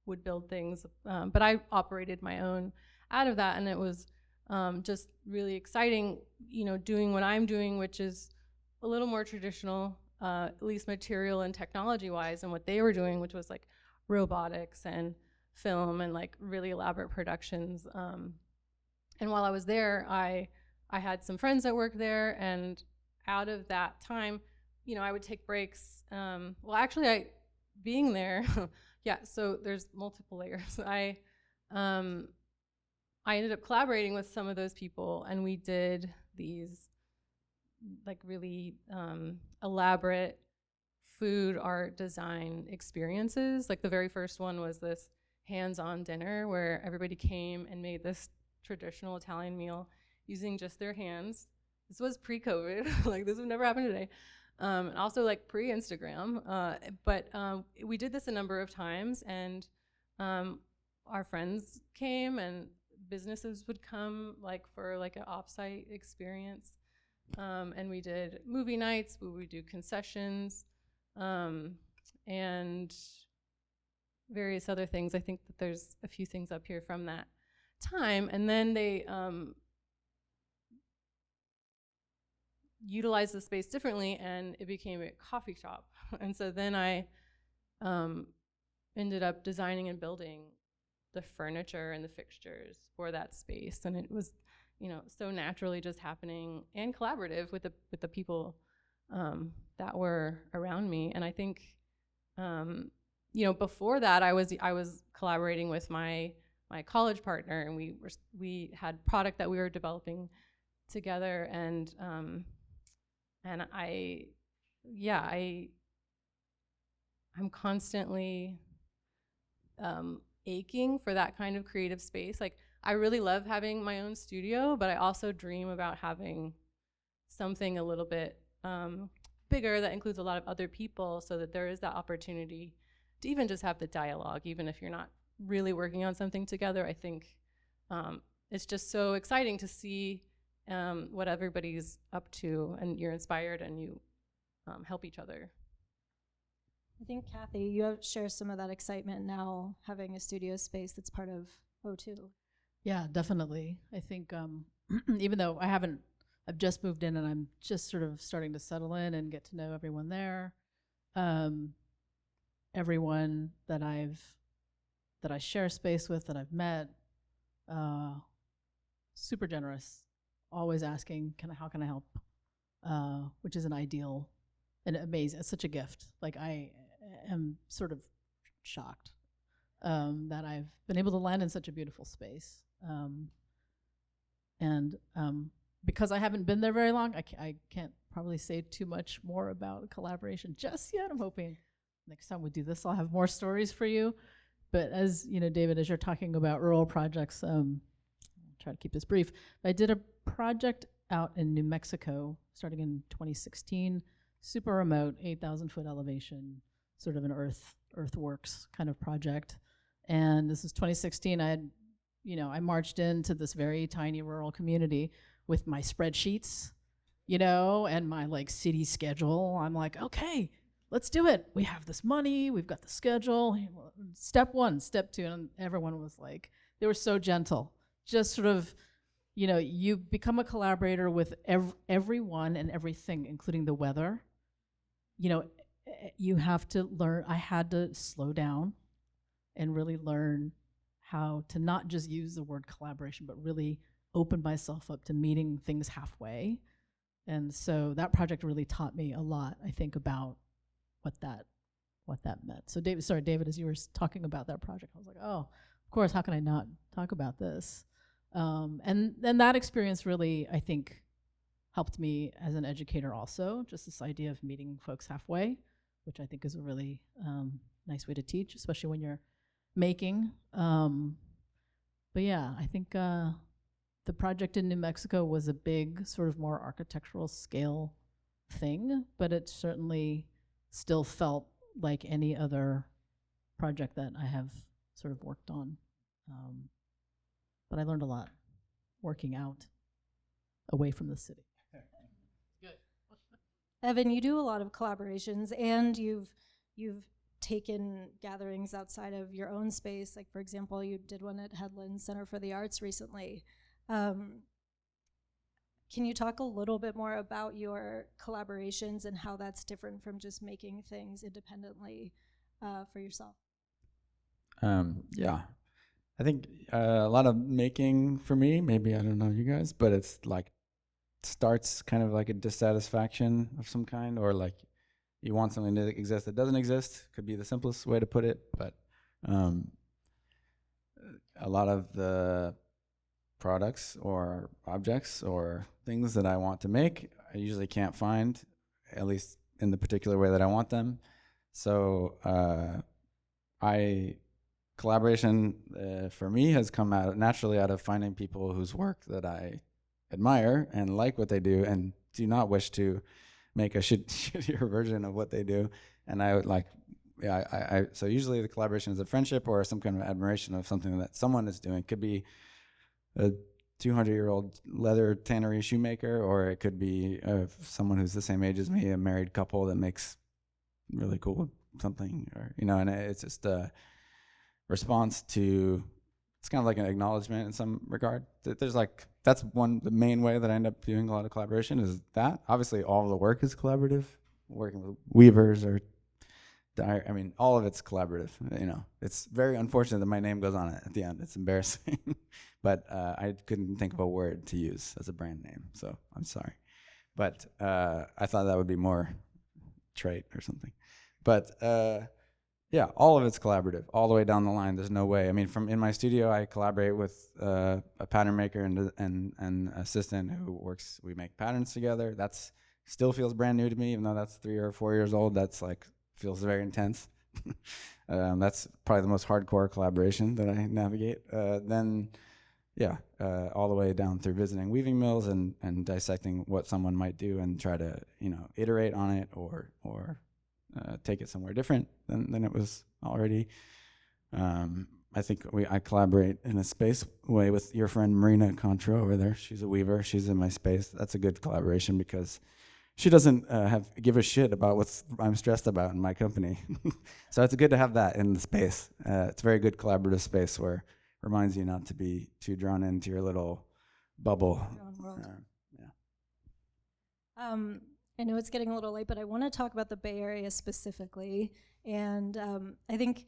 would build things. But I operated my own out of that, and it was just really exciting, doing what I'm doing, which is a little more traditional, at least material and technology wise, and what they were doing, which was like robotics and film and like really elaborate productions. And while I was there, I had some friends that worked there, and out of that time, I would take breaks. Well, actually, being there, yeah, so there's multiple layers. I ended up collaborating with some of those people, and we did these like really elaborate food, art, design experiences. Like the very first one was this hands-on dinner where everybody came and made this traditional Italian meal using just their hands. This was pre-COVID, like this would never happen today. And also like pre-Instagram. But we did this a number of times, and our friends came and businesses would come like for like an offsite experience. And we did movie nights, we would do concessions, and various other things. I think that there's a few things up here from that time. And then they utilized the space differently, and it became a coffee shop. And so then I ended up designing and building the furniture and the fixtures for that space. And it was, you know, so naturally just happening and collaborative with the people that were around me. And I think, you know, before that, I was collaborating with my college partner, and we had product that we were developing together. And I'm constantly aching for that kind of creative space. Like, I really love having my own studio, but I also dream about having something a little bit bigger that includes a lot of other people, so that there is that opportunity to even just have the dialogue, even if you're not really working on something together. I think it's just so exciting to see what everybody's up to, and you're inspired and you help each other. I think, Kathy, you share some of that excitement now, having a studio space that's part of O2. Yeah, definitely. I think even though I've just moved in and I'm just sort of starting to settle in and get to know everyone there. Everyone that I share space with, that I've met, super generous, always asking, how can I help? Which is an ideal and amazing. It's such a gift. Like, I am sort of shocked that I've been able to land in such a beautiful space. Because I haven't been there very long, I can't probably say too much more about collaboration just yet. I'm hoping next time we do this, I'll have more stories for you. But as you know, David, as you're talking about rural projects, I'll try to keep this brief. I did a project out in New Mexico starting in 2016, super remote, 8,000 foot elevation, sort of an earthworks kind of project. And this is 2016. I marched into this very tiny rural community with my spreadsheets, and my like city schedule. I'm like, okay, let's do it. We have this money, we've got the schedule. Step one, step two, and everyone was like, they were so gentle. Just sort of, you become a collaborator with everyone and everything, including the weather. You have to learn. I had to slow down and really learn how to not just use the word collaboration, but really open myself up to meeting things halfway. And so that project really taught me a lot, I think, about what that meant. So David, as you were talking about that project, I was like, oh, of course, how can I not talk about this? And then that experience really, I think, helped me as an educator also, just this idea of meeting folks halfway, which I think is a really nice way to teach, especially when you're making. But yeah, I think the project in New Mexico was a big, sort of more architectural scale thing, but it certainly still felt like any other project that I have sort of worked on. But I learned a lot working out away from the city. Good. Evan, you do a lot of collaborations, and you've taken gatherings outside of your own space. Like, for example, you did one at Headland Center for the Arts recently. Can you talk a little bit more about your collaborations and how that's different from just making things independently for yourself? Yeah, I think a lot of making for me, maybe, I don't know you guys, but it's like starts kind of like a dissatisfaction of some kind, or like you want something to exist that doesn't exist. Could be the simplest way to put it, but a lot of the products or objects or things that I want to make, I usually can't find, at least in the particular way that I want them. So collaboration for me has come out naturally out of finding people whose work that I admire and like what they do and do not wish to make a shittier version of what they do. And I would like, so usually the collaboration is a friendship or some kind of admiration of something that someone is doing. It could be a 200-year-old leather tannery shoemaker, or it could be someone who's the same age as me, a married couple that makes really cool something, or, and it's just a response to, it's kind of like an acknowledgement in some regard. There's like, that's the main way that I end up doing a lot of collaboration is that. Obviously, all of the work is collaborative, working with weavers or all of it's collaborative. It's very unfortunate that my name goes on it at the end. It's embarrassing, but I couldn't think of a word to use as a brand name, so I'm sorry. But I thought that would be more trait or something. But yeah, all of it's collaborative, all the way down the line. There's no way. From in my studio, I collaborate with a pattern maker and an assistant we make patterns together. That's still feels brand new to me, even though that's 3 or 4 years old. That's like, feels very intense. That's probably the most hardcore collaboration that I navigate. Then, yeah, all the way down through visiting weaving mills and dissecting what someone might do and try to, iterate on it or take it somewhere different than it was already. I think I collaborate in a space way with your friend Marina Contra over there. She's a weaver. She's in my space. That's a good collaboration because she doesn't give a shit about what I'm stressed about in my company. So it's good to have that in the space. It's a very good collaborative space where it reminds you not to be too drawn into your little bubble. I know it's getting a little late, but I want to talk about the Bay Area specifically. And I think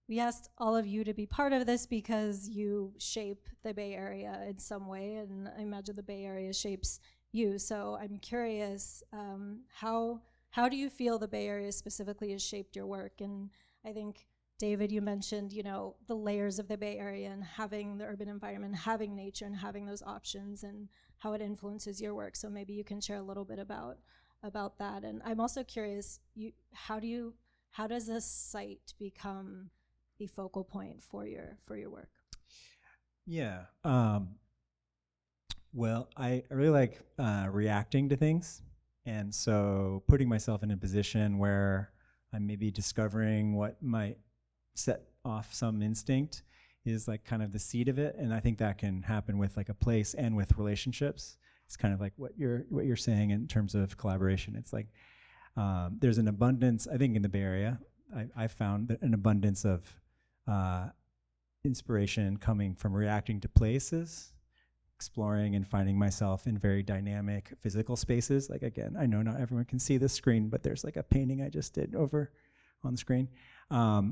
we asked all of you to be part of this because you shape the Bay Area in some way, and I imagine the Bay Area shapes you. So I'm curious, how do you feel the Bay Area specifically has shaped your work? And I think, David, you mentioned, the layers of the Bay Area and having the urban environment, having nature, and having those options, and how it influences your work. So maybe you can share a little bit about that. And I'm also curious, how does a site become a focal point for your work? Yeah. Well, I really like reacting to things. And so putting myself in a position where I'm maybe discovering what might set off some instinct is like kind of the seed of it. And I think that can happen with like a place and with relationships. It's kind of like what you're saying in terms of collaboration. It's like there's an abundance, I think in the Bay Area, I found that an abundance of inspiration coming from reacting to places, exploring and finding myself in very dynamic physical spaces. Like, again, I know not everyone can see this screen, but there's like a painting I just did over on the screen.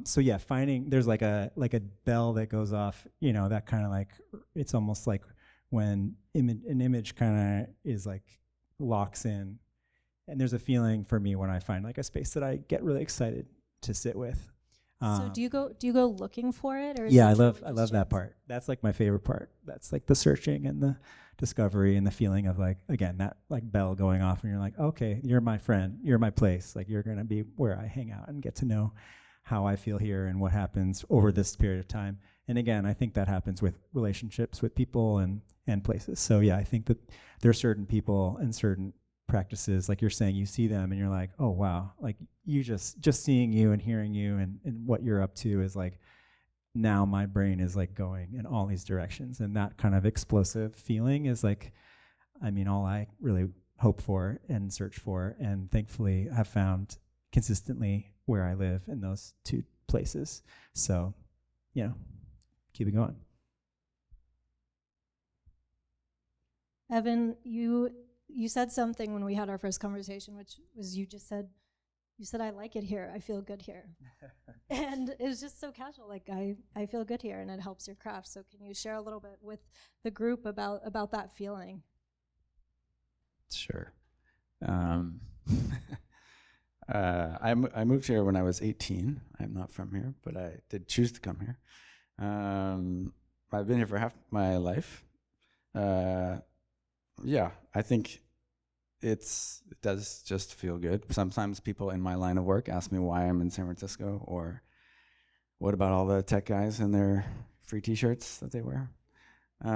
So yeah, there's like a bell that goes off, that kind of like, it's almost like when an image kind of is like locks in. And there's a feeling for me when I find like a space that I get really excited to sit with. So do you go looking for it, or I love that part. That's like my favorite part. That's like the searching and the discovery and the feeling of like, again, that like bell going off and you're like, okay, you're my friend, you're my place. Like, you're gonna be where I hang out and get to know how I feel here and what happens over this period of time. And again, I think that happens with relationships with people and places. So yeah, I think that there are certain people and certain practices, like you're saying, you see them and you're like, oh wow, like you just seeing you and hearing you and what you're up to is like, now my brain is like going in all these directions. And that kind of explosive feeling is like, all I really hope for and search for, and thankfully have found consistently where I live in those two places. So, keep it going. Evan, you said something when we had our first conversation, which was you said, I like it here. I feel good here. And it was just so casual. Like, I feel good here, and it helps your craft. So can you share a little bit with the group about that feeling? Sure. I moved here when I was 18. I'm not from here, but I did choose to come here. I've been here for half my life. Yeah, I think it does just feel good. Sometimes people in my line of work ask me why I'm in San Francisco, or what about all the tech guys and their free T-shirts that they wear. So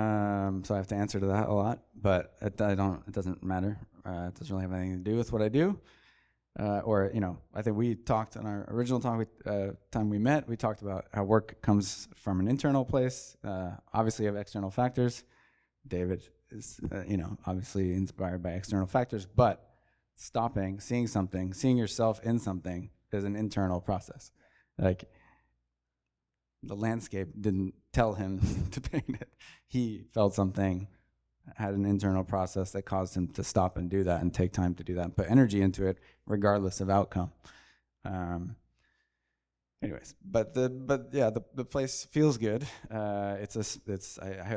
I have to answer to that a lot, but it doesn't matter. It doesn't really have anything to do with what I do. I think we talked in our original talk, time we met, we talked about how work comes from an internal place. Obviously, you have external factors. David is, obviously inspired by external factors, but stopping, seeing something, seeing yourself in something is an internal process. Like, the landscape didn't tell him to paint it. He felt something, had an internal process that caused him to stop and do that and take time to do that and put energy into it regardless of outcome. The place feels good. I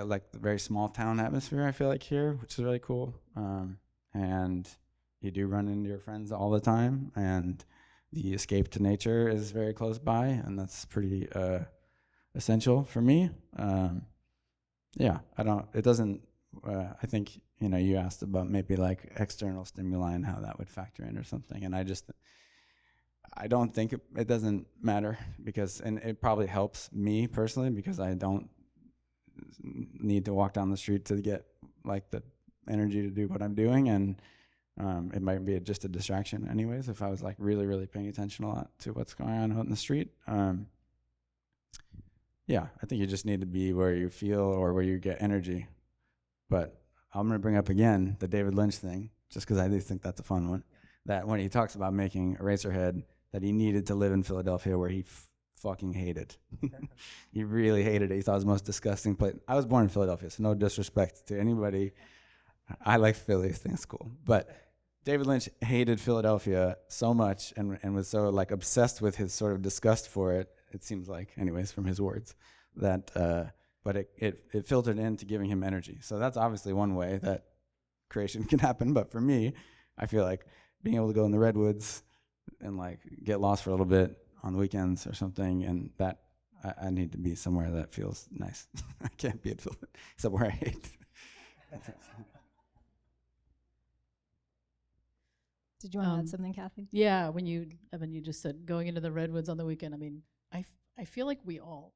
like the very small town atmosphere I feel like here, which is really cool. And you do run into your friends all the time, and the escape to nature is very close by, and that's pretty essential for me. I think, you asked about maybe like external stimuli and how that would factor in or something. And I don't think it doesn't matter, and it probably helps me personally because I don't need to walk down the street to get like the energy to do what I'm doing. And it might be just a distraction anyways, if I was like really, really paying attention a lot to what's going on out in the street. I think you just need to be where you feel or where you get energy. But I'm going to bring up again the David Lynch thing, just because I do think that's a fun one. That when he talks about making Eraserhead, that he needed to live in Philadelphia where he fucking hated. He really hated it. He thought it was the most disgusting place. I was born in Philadelphia, so no disrespect to anybody. I like Philly. I think it's cool. But David Lynch hated Philadelphia so much and was so like obsessed with his sort of disgust for it, it seems like, anyways, from his words, that but it filtered into giving him energy. So that's obviously one way that creation can happen. But for me, I feel like being able to go in the redwoods and like get lost for a little bit on the weekends or something, and that I need to be somewhere that feels nice. I can't be at somewhere I hate. Did you want to add something, Kathy? Yeah, when you just said going into the redwoods on the weekend, I mean, I feel like we all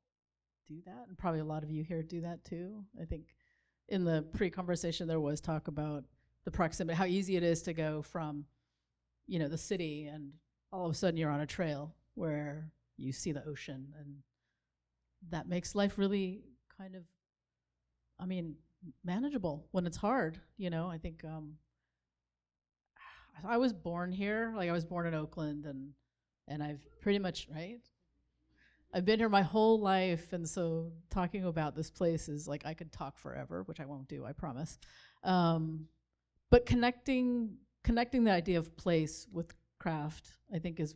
do that, and probably a lot of you here do that too. I think in the pre-conversation there was talk about the proximity, how easy it is to go from, the city, and all of a sudden you're on a trail where you see the ocean, and that makes life really kind of, manageable when it's hard. I think I was born here, like I was born in Oakland, and I've pretty much, right? I've been here my whole life, and so talking about this place is like I could talk forever, which I won't do, I promise. But connecting the idea of place with craft, I think, is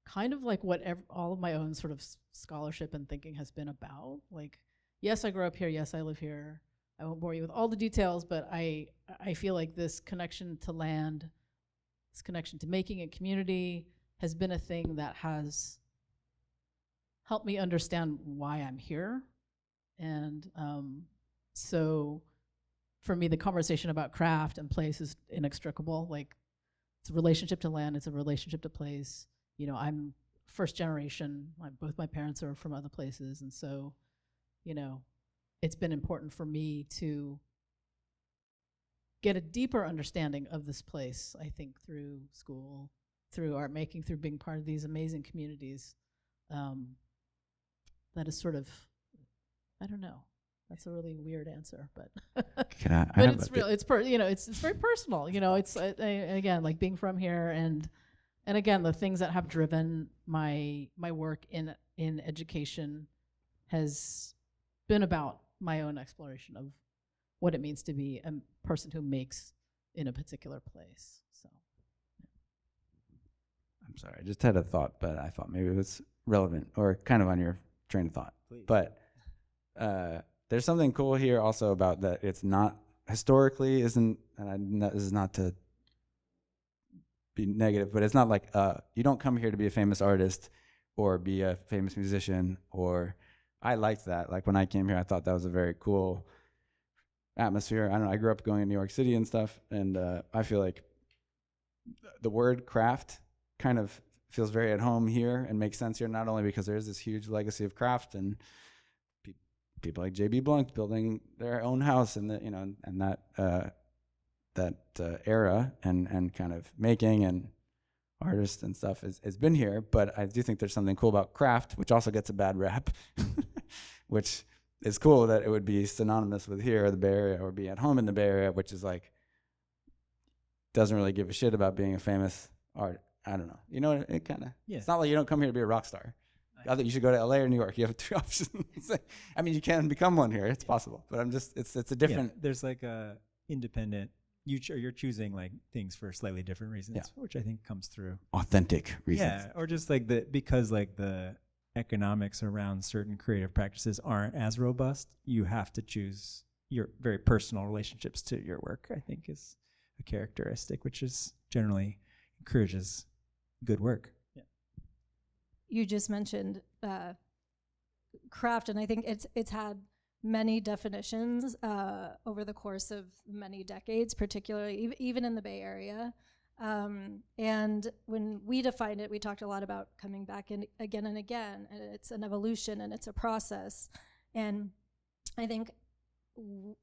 kind of like what all of my own sort of scholarship and thinking has been about. Like, yes, I grew up here. Yes, I live here. I won't bore you with all the details, but I feel like this connection to land, this connection to making a community has been a thing that has helped me understand why I'm here. And so for me, the conversation about craft and place is inextricable. Like, it's a relationship to land, it's a relationship to place. I'm first generation. Both my parents are from other places, and so, it's been important for me to get a deeper understanding of this place, I think, through school, through art making, through being part of these amazing communities. That is sort of, I don't know. That's a really weird answer, but but it's real. It's it's very personal. It's again, like being from here, and again, the things that have driven my work in education has been about my own exploration of what it means to be a person who makes in a particular place. So, I'm sorry, I just had a thought, but I thought maybe it was relevant or kind of on your train of thought. Please. But there's something cool here also about that it's not historically isn't, and this is not to be negative, but it's not like you don't come here to be a famous artist or be a famous musician. Or I liked that. Like when I came here, I thought that was a very cool atmosphere. I don't know. I grew up going to New York City and stuff, and I feel like the word craft kind of feels very at home here and makes sense here, not only because there's this huge legacy of craft and people like J.B. Blunt building their own house and that era and kind of making and artists and stuff has been here. But I do think there's something cool about craft, which also gets a bad rap, which is cool that it would be synonymous with here, the Bay Area, or be at home in the Bay Area, which is like, doesn't really give a shit about being a famous art. I don't know. You know, it kind of, it's not like you don't come here to be a rock star. I think you should go to LA or New York. You have two options. I mean, you can become one here. It's possible, but I'm just, it's a different. Yeah, there's like a independent, you're choosing like things for slightly different reasons, which I think comes through. Authentic reasons. Yeah, or just like because like the economics around certain creative practices aren't as robust, you have to choose your very personal relationships to your work, I think is a characteristic, which is generally encourages good work. Yeah. You just mentioned craft, and I think it's had many definitions over the course of many decades, particularly even in the Bay Area. And when we defined it, we talked a lot about coming back in again and again, and it's an evolution and it's a process. And I think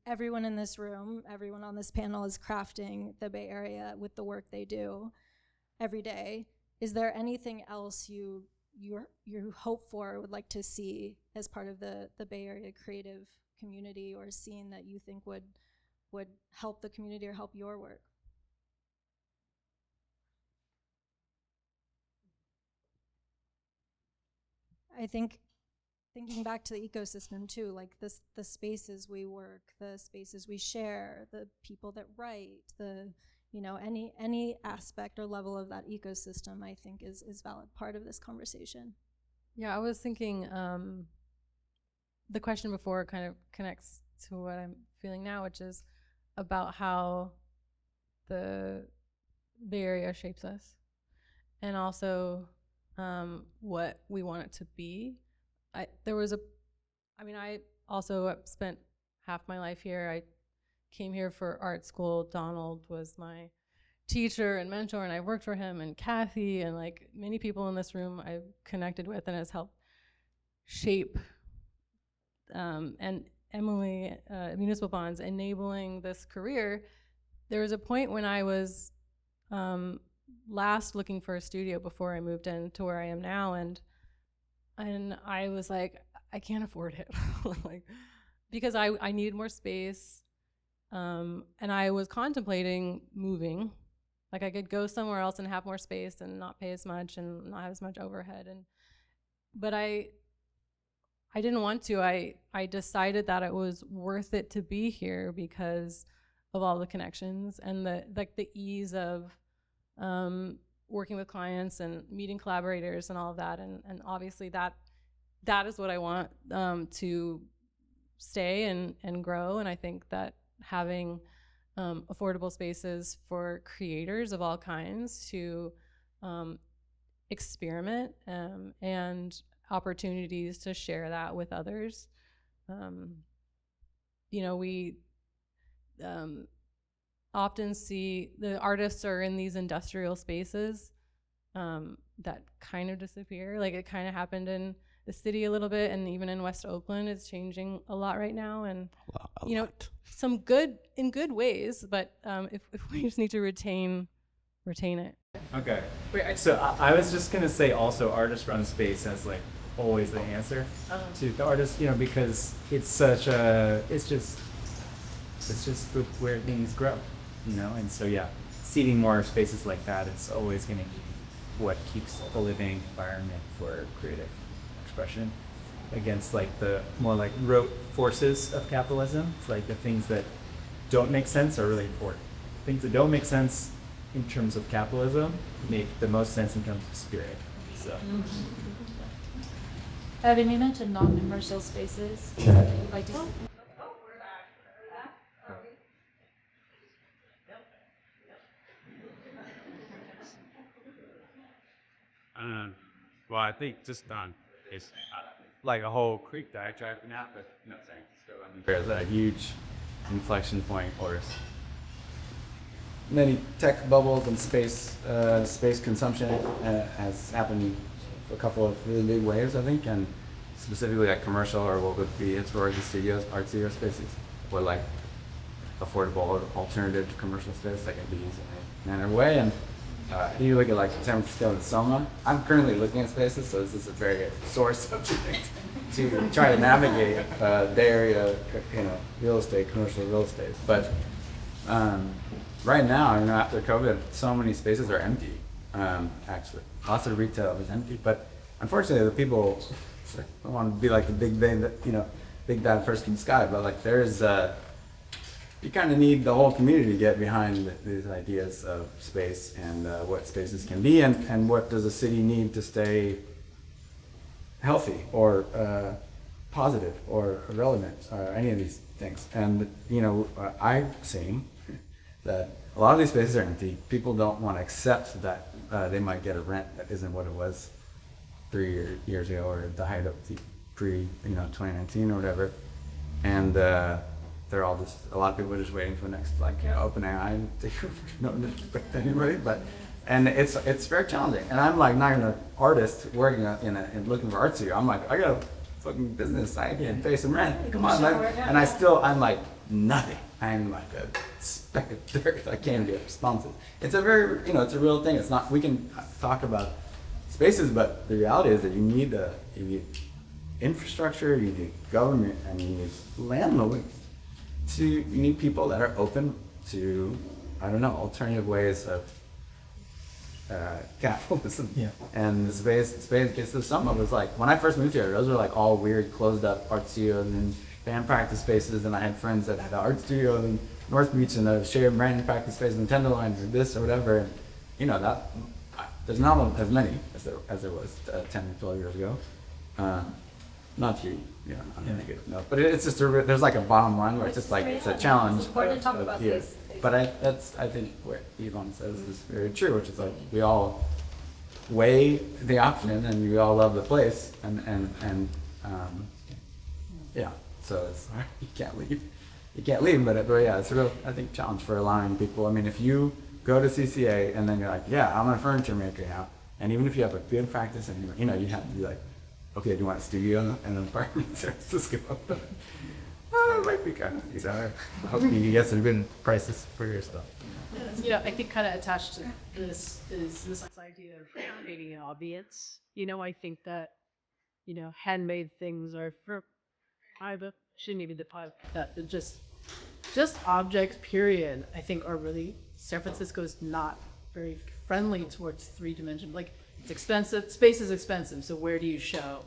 everyone in this room, everyone on this panel is crafting the Bay Area with the work they do every day. Is there anything else you hope for, would like to see as part of the Bay Area creative community or scene that you think would help the community or help your work? I think thinking back to the ecosystem too, like the spaces we work, the spaces we share, the people that write, any aspect or level of that ecosystem, I think is valid part of this conversation. Yeah, I was thinking the question before kind of connects to what I'm feeling now, which is about how the Bay Area shapes us, and also what we want it to be. I also spent half my life here. I came here for art school. Donald was my teacher and mentor, and I worked for him, and Kathy, and like many people in this room I've connected with and has helped shape, and Emily, Municipal Bonds, enabling this career. There was a point when I was last looking for a studio before I moved into where I am now, and I was like, I can't afford it, like, because I needed more space, and I was contemplating moving. Like I could go somewhere else and have more space and not pay as much and not have as much overhead, but I didn't want to. I decided that it was worth it to be here because of all the connections and the ease of working with clients and meeting collaborators and all of that, and obviously that is what I want to stay and grow. And I think that having affordable spaces for creators of all kinds to experiment and opportunities to share that with others. We often see the artists are in these industrial spaces that kind of disappear. Like it kind of happened in the city a little bit, and even in West Oakland, it's changing a lot right now. And some good in good ways, but if we just need to retain it. Okay. Wait. So I was just gonna say also, artist run space as like always the answer to the artist, because it's just where things grow, and so seeding more spaces like that is always going to be what keeps a living environment for creative expression against like the more like rote forces of capitalism. It's like the things that don't make sense are really important. Things that don't make sense in terms of capitalism make the most sense in terms of spirit. So. Evan, you mentioned non-commercial spaces. That you'd like to see. Well, I think just on it's like a whole creek that I drive now, but saying so. I mean, There's a huge inflection point or many tech bubbles and space consumption has happened a couple of really big waves, I think, and specifically like commercial or what would be historically studios, art studio spaces, or like affordable alternative to commercial space that can be used in a manner way. And you look at like San Francisco and Soma. I'm currently looking at spaces, so this is a very good source of to try to navigate Bay Area, real estate, commercial real estate. But right now, after COVID, so many spaces are empty. Actually, lots of retail is empty. But unfortunately, the people don't want to be like the big bad person in the sky. But like there's you kind of need the whole community to get behind these ideas of space and what spaces can be, and what does a city need to stay healthy or positive or relevant, any of these things. And I've seen that a lot of these spaces are empty. People don't want to accept that they might get a rent that isn't what it was 3 years ago or the height of the pre 2019 or whatever. And they're all just, a lot of people are just waiting for the next open AI. No disrespect to anybody, and it's very challenging. And I'm like not even an artist working in looking for art studio. I'm like, I got a fucking business. I can pay some rent. Come on, and I'm like nothing. I'm like a speck of dirt. I can't get responsive. It's a very it's a real thing. It's not. We can talk about spaces, but the reality is that you need infrastructure, you need government, and you need landlords. You need people that are open to, alternative ways of capitalism. Yeah. And the space gets to some of it was like, when I first moved here, those were like all weird, closed up art studios and band practice spaces, and I had friends that had an art studio in North Beach and a shared band practice space in Tenderloin or this or whatever. And that there's not as many as there was 10 or 12 years ago. Not to no, but it's just there's like a bottom line where it's just like it's a challenge. It's important to talk about this. But I think what Yvonne says is very true, which is like we all weigh the option and we all love the place and so it's you can't leave, but it's a real challenge for allowing people. I mean, if you go to CCA and then you're like, yeah, I'm a furniture maker now, and even if you have a good practice and you have to be like, okay, do you want a studio and an apartment in San Francisco? It might be kind of, I hope you get some good prices for your stuff. I think kind of attached to this is this idea of creating an ambience. I think that, handmade things are for private, shouldn't even define that. Just objects, period, I think are really, San Francisco's not very friendly towards three-dimensional, it's expensive. Space is expensive, so where do you show?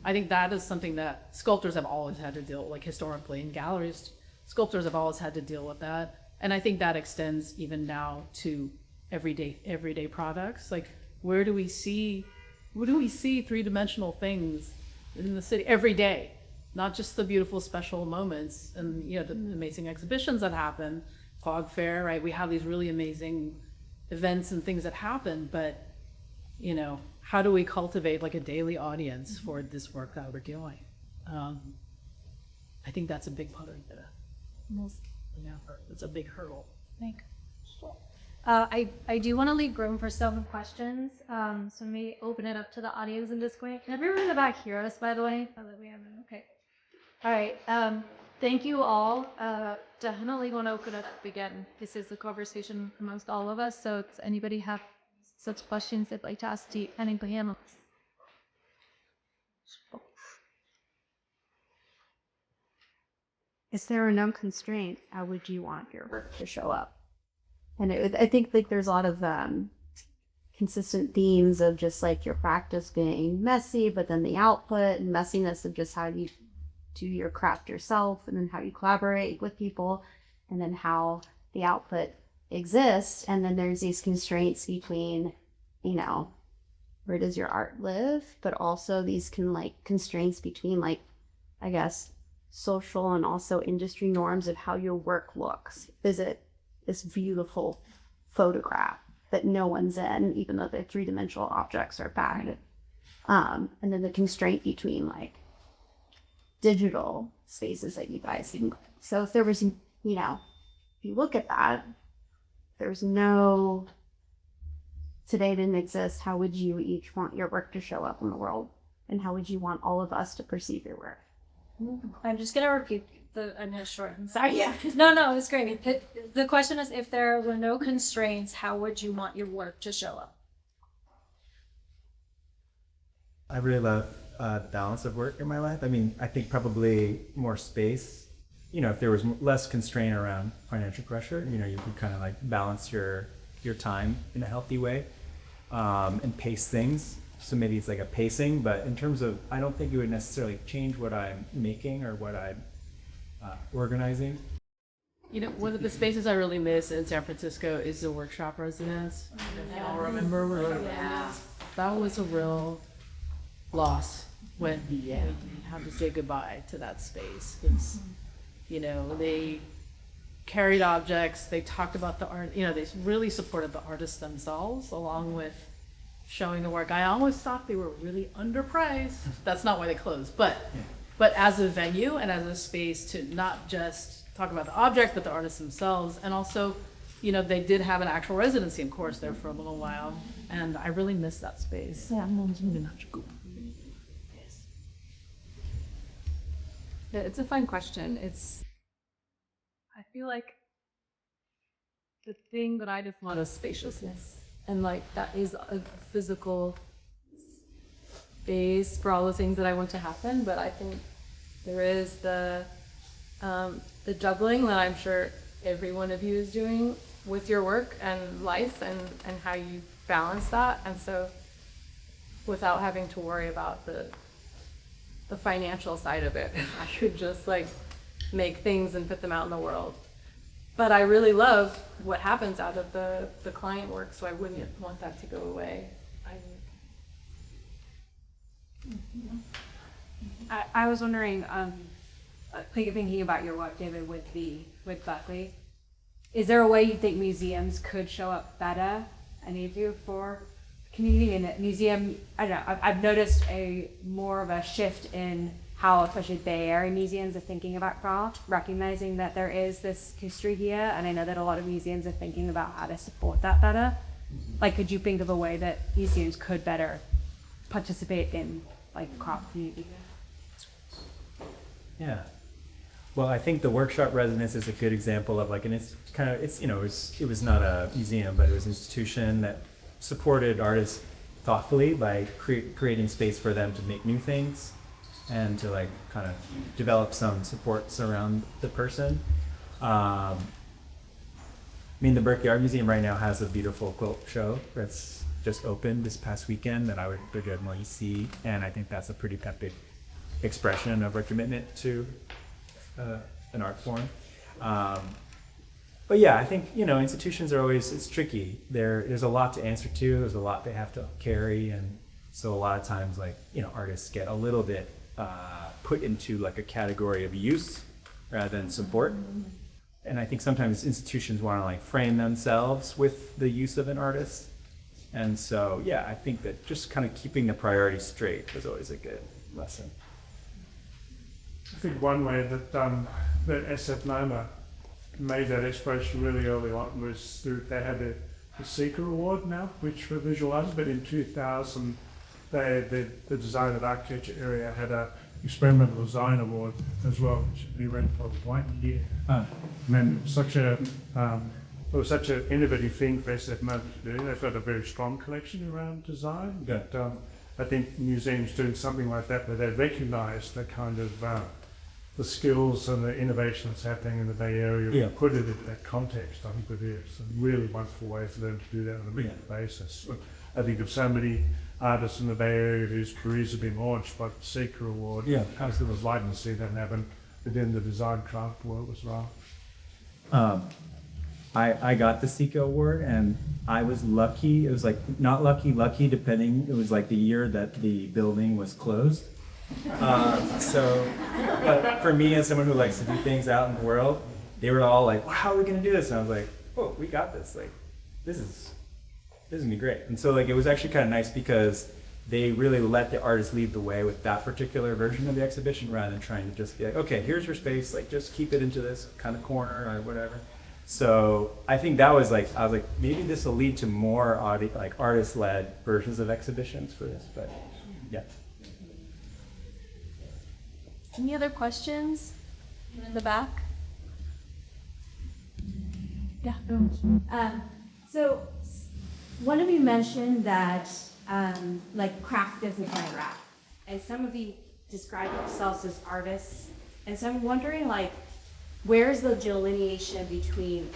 I think that is something that sculptors have always had to deal with, historically in galleries. Sculptors have always had to deal with that, and I think that extends even now to everyday products. Where do we see three-dimensional things in the city every day? Not just the beautiful special moments and the amazing exhibitions that happen, Fog Fair, right? We have these really amazing events and things that happen, but how do we cultivate a daily audience for this work that we're doing? I think that's a big part of it. It's a big hurdle. Thank you. I do want to leave room for some questions, so maybe open it up to the audience in this way. Can everyone in the back hear us, by the way? Oh, that we have it. Okay. All right. Thank you all. Definitely want to open it up again. This is a conversation amongst all of us, so does anybody have such questions they'd like to ask the panelists? Is there a known constraint? How would you want your work to show up? And I think there's a lot of consistent themes of just your practice being messy, but then the output and messiness of just how you do your craft yourself, and then how you collaborate with people, and then how the output exists. And then there's these constraints between, where does your art live, but also these constraints between I guess social and also industry norms of how your work looks. Is it this beautiful photograph that no one's in, even though the three-dimensional objects are back. And then the constraint between like digital spaces that you guys can. So if there was, you know, if you look at that, there's no, today didn't exist, how would you each want your work to show up in the world? And how would you want all of us to perceive your work? I'm just gonna repeat the initial. Sorry, yeah. No, it was great. The question is, if there were no constraints, how would you want your work to show up? I really love balance of work in my life. I mean, I think probably more space. You know, if there was less constraint around financial pressure, you know, you could kind of like balance your time in a healthy way, and pace things. So maybe it's like a pacing, but in terms of, I don't think it would necessarily change what I'm making or what I'm organizing. You know, one of the spaces I really miss in San Francisco is the workshop residence. If y'all remember, that was a real loss when we had to say goodbye to that space. It's, you know, they carried objects, they talked about the art, you know, they really supported the artists themselves along with showing the work. I always thought they were really underpriced. That's not why they closed, but as a venue and as a space to not just talk about the object, but the artists themselves. And also, you know, they did have an actual residency, of course, there for a little while. And I really miss that space. Yeah, it's a fun question. I feel like the thing that I just want is spaciousness. And like that is a physical space for all the things that I want to happen. But I think there is the juggling that I'm sure every one of you is doing with your work and life and how you balance that. And so without having to worry about the financial side of it, I could just like make things and put them out in the world. But I really love what happens out of the client work, so I wouldn't want that to go away. I was wondering, thinking about your work, David, with Berkeley, is there a way you think museums could show up better, any of you, for community in a museum? I don't know, I've noticed more of a shift in how especially Bay Area museums are thinking about craft, recognizing that there is this history here, and I know that a lot of museums are thinking about how to support that better. Like, could you think of a way that museums could better participate in like craft community? Yeah. Well, I think the workshop residence is a good example of like, and it's kind of, it's, you know, it was not a museum, but it was an institution that supported artists thoughtfully by creating space for them to make new things and to like kind of develop some supports around the person. I mean, the Berkeley Art Museum right now has a beautiful quilt show that's just opened this past weekend that I would recommend you see, and I think that's a pretty epic expression of our commitment to an art form. But yeah, I think, you know, institutions are always, it's tricky. There's a lot to answer to, there's a lot they have to carry, and so a lot of times, like, you know, artists get a little bit put into like a category of use rather than support. And I think sometimes institutions want to like frame themselves with the use of an artist. And so, yeah, I think that just kind of keeping the priorities straight was always a good lesson. I think one way that that SF Noma made that exploration really early on was through, they had the Seeker Award now, which for visual artists, but in 2000, the design of architecture area had a experimental design award as well, which we ran for 1 year. And then it was such an innovative thing for SF Noma to do. They've got a very strong collection around design, but I think museums doing something like that where they recognise the kind of the skills and the innovation that's happening in the Bay Area, and put it in that context, I think would be a really wonderful way for them to do that on a regular basis. I think of so many artists in the Bay Area whose careers have been launched by the Seeker Award. Yeah, absolutely. It was like to see that happen within the design craft world as well. I got the Seeker Award, and I was lucky. It was like not lucky, depending. It was like the year that the building was closed. But for me, as someone who likes to do things out in the world, they were all like, well, how are we going to do this? And I was like, oh, we got this. Like, this is this is gonna be great. And so like it was actually kind of nice because they really let the artist lead the way with that particular version of the exhibition rather than trying to just be like, okay, here's your space, like just keep it into this kind of corner or whatever. So I think that was like, I was like, maybe this will lead to more artist-led versions of exhibitions for this, but yeah. Any other questions in the back? Yeah. So one of you mentioned that like craft doesn't kind of rap, and some of you describe yourselves as artists, and so I'm wondering like, where's the delineation between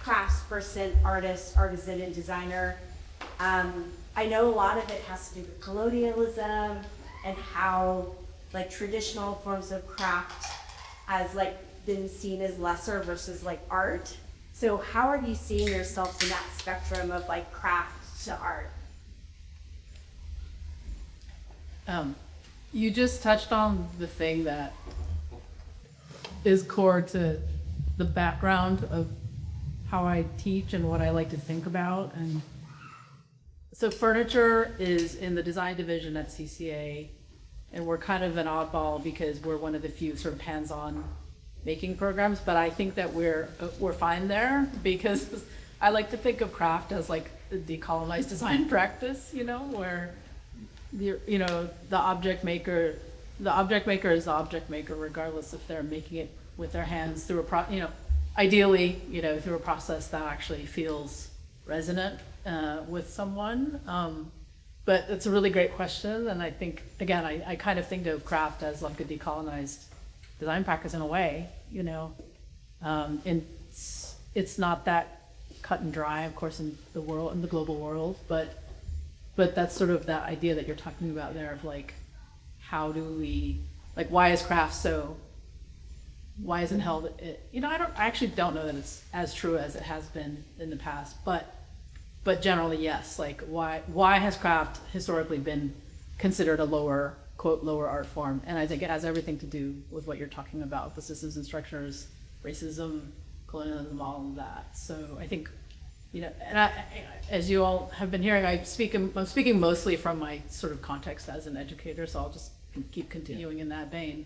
craftsperson, artist, artisan, and designer? I know a lot of it has to do with colonialism and how like traditional forms of craft has like been seen as lesser versus like art. So how are you seeing yourselves in that spectrum of like craft to art? You just touched on the thing that is core to the background of how I teach and what I like to think about. And so furniture is in the design division at CCA, and we're kind of an oddball because we're one of the few sort of hands-on making programs, but I think that we're fine there because I like to think of craft as like a decolonized design practice, you know, where the object maker is the object maker regardless if they're making it with their hands through ideally, through a process that actually feels resonant with someone. But it's a really great question, and I think, again, I kind of think of craft as like a decolonized design practice in a way, and it's not that cut and dry, of course, in the global world, but that's sort of that idea that you're talking about there of like, how do we, like, why isn't held, I actually don't know that it's as true as it has been in the past, but generally, yes, like why has craft historically been considered a lower, quote, lower art form? And I think it has everything to do with what you're talking about, the systems and structures, racism, colonialism, all of that. So I think, and as you all have been hearing, I'm speaking mostly from my sort of context as an educator, so I'll just keep continuing in that vein.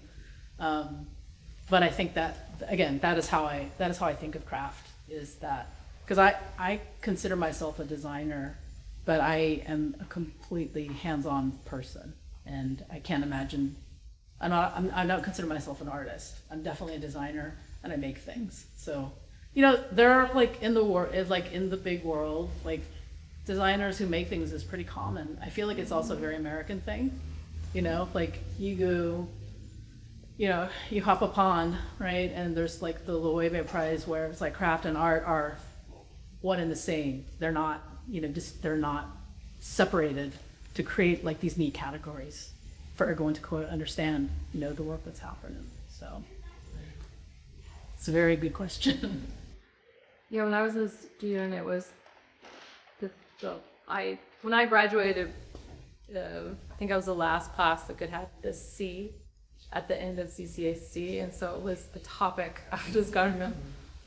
But I think that, again, that is how I think of craft, is that, because I consider myself a designer, but I am a completely hands-on person, and I can't imagine, I don't consider myself an artist. I'm definitely a designer, and I make things. So, there are like in the big world, like designers who make things is pretty common. I feel like it's also a very American thing, like you go, you hop a pond, right? And there's like the Loewe Prize where it's like craft and art are one and the same. They're not, they're not separated to create like these neat categories for everyone to understand, the work that's happening. So it's a very good question. Yeah, when I was a student, it was when I graduated, I think I was the last class that could have the C at the end of CCAC, and so it was a topic I've just gotten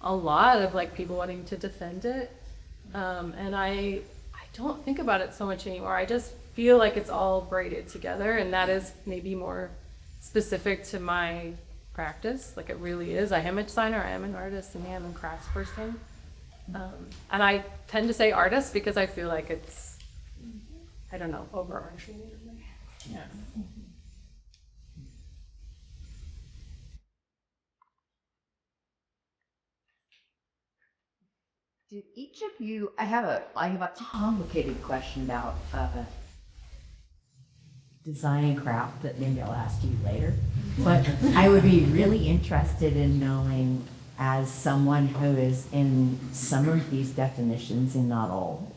a lot of like people wanting to defend it, and I don't think about it so much anymore. I just feel like it's all braided together, and that is maybe more specific to my practice. Like it really is. I am a designer, I am an artist, and I am a craftsperson. And I tend to say artist because I feel like it's, I don't know, overarching. Yeah. Do each of you, I have a complicated question about design and craft that maybe I'll ask you later. But I would be really interested in knowing, as someone who is in some of these definitions and not all,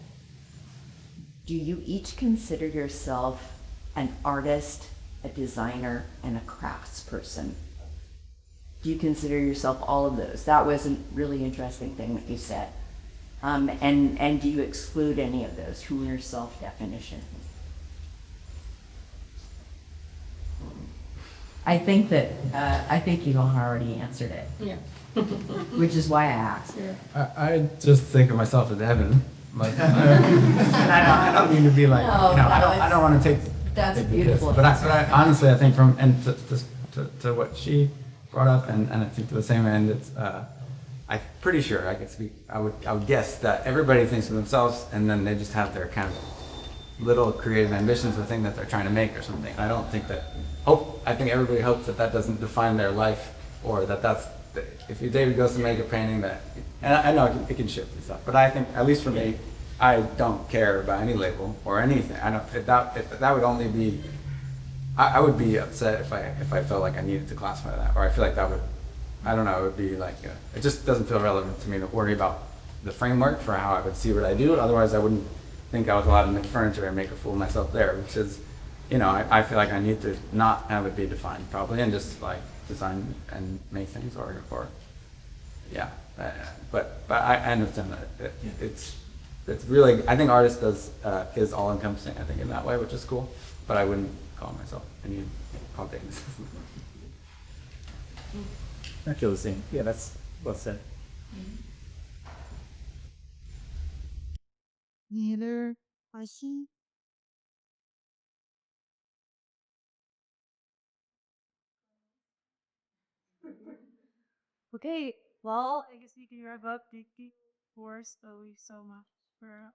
do you each consider yourself an artist, a designer, and a craftsperson? Do you consider yourself all of those? That was a really interesting thing that you said. And do you exclude any of those? Who in your self-definition? I think Yvonne already answered it. Yeah. Which is why I asked. I just think of myself as Evan, Like, and I don't mean to be like, No, you know, no, I don't want to take. That's take beautiful. But I honestly, I think from, and to what she brought up, and I think to the same end, it's, I'm pretty sure I could speak, I would guess that everybody thinks of themselves and then they just have their kind of little creative ambitions or thing that they're trying to make or something. I don't think that, I think everybody hopes that that doesn't define their life, or that's, if David goes to make a painting that, and I know it can shift and stuff, but I think, at least for me, I don't care about any label or anything. I don't, if that would only be, I would be upset if I felt like I needed to classify that, or I feel like that would, I don't know, it would be like, it just doesn't feel relevant to me to worry about the framework for how I would see what I do. Otherwise, I wouldn't think I was allowed to make furniture and make a fool of myself there, which is, you know, I feel like I need to not have it be defined probably, and just like design and make things, or yeah. But I understand that it's really, I think artist is all encompassing, I think, in that way, which is cool. But I wouldn't call myself any all things. I feel the same. Yeah, that's well said. Any other questions? Okay, well, I guess we can wrap up. Thank you, of course, so much for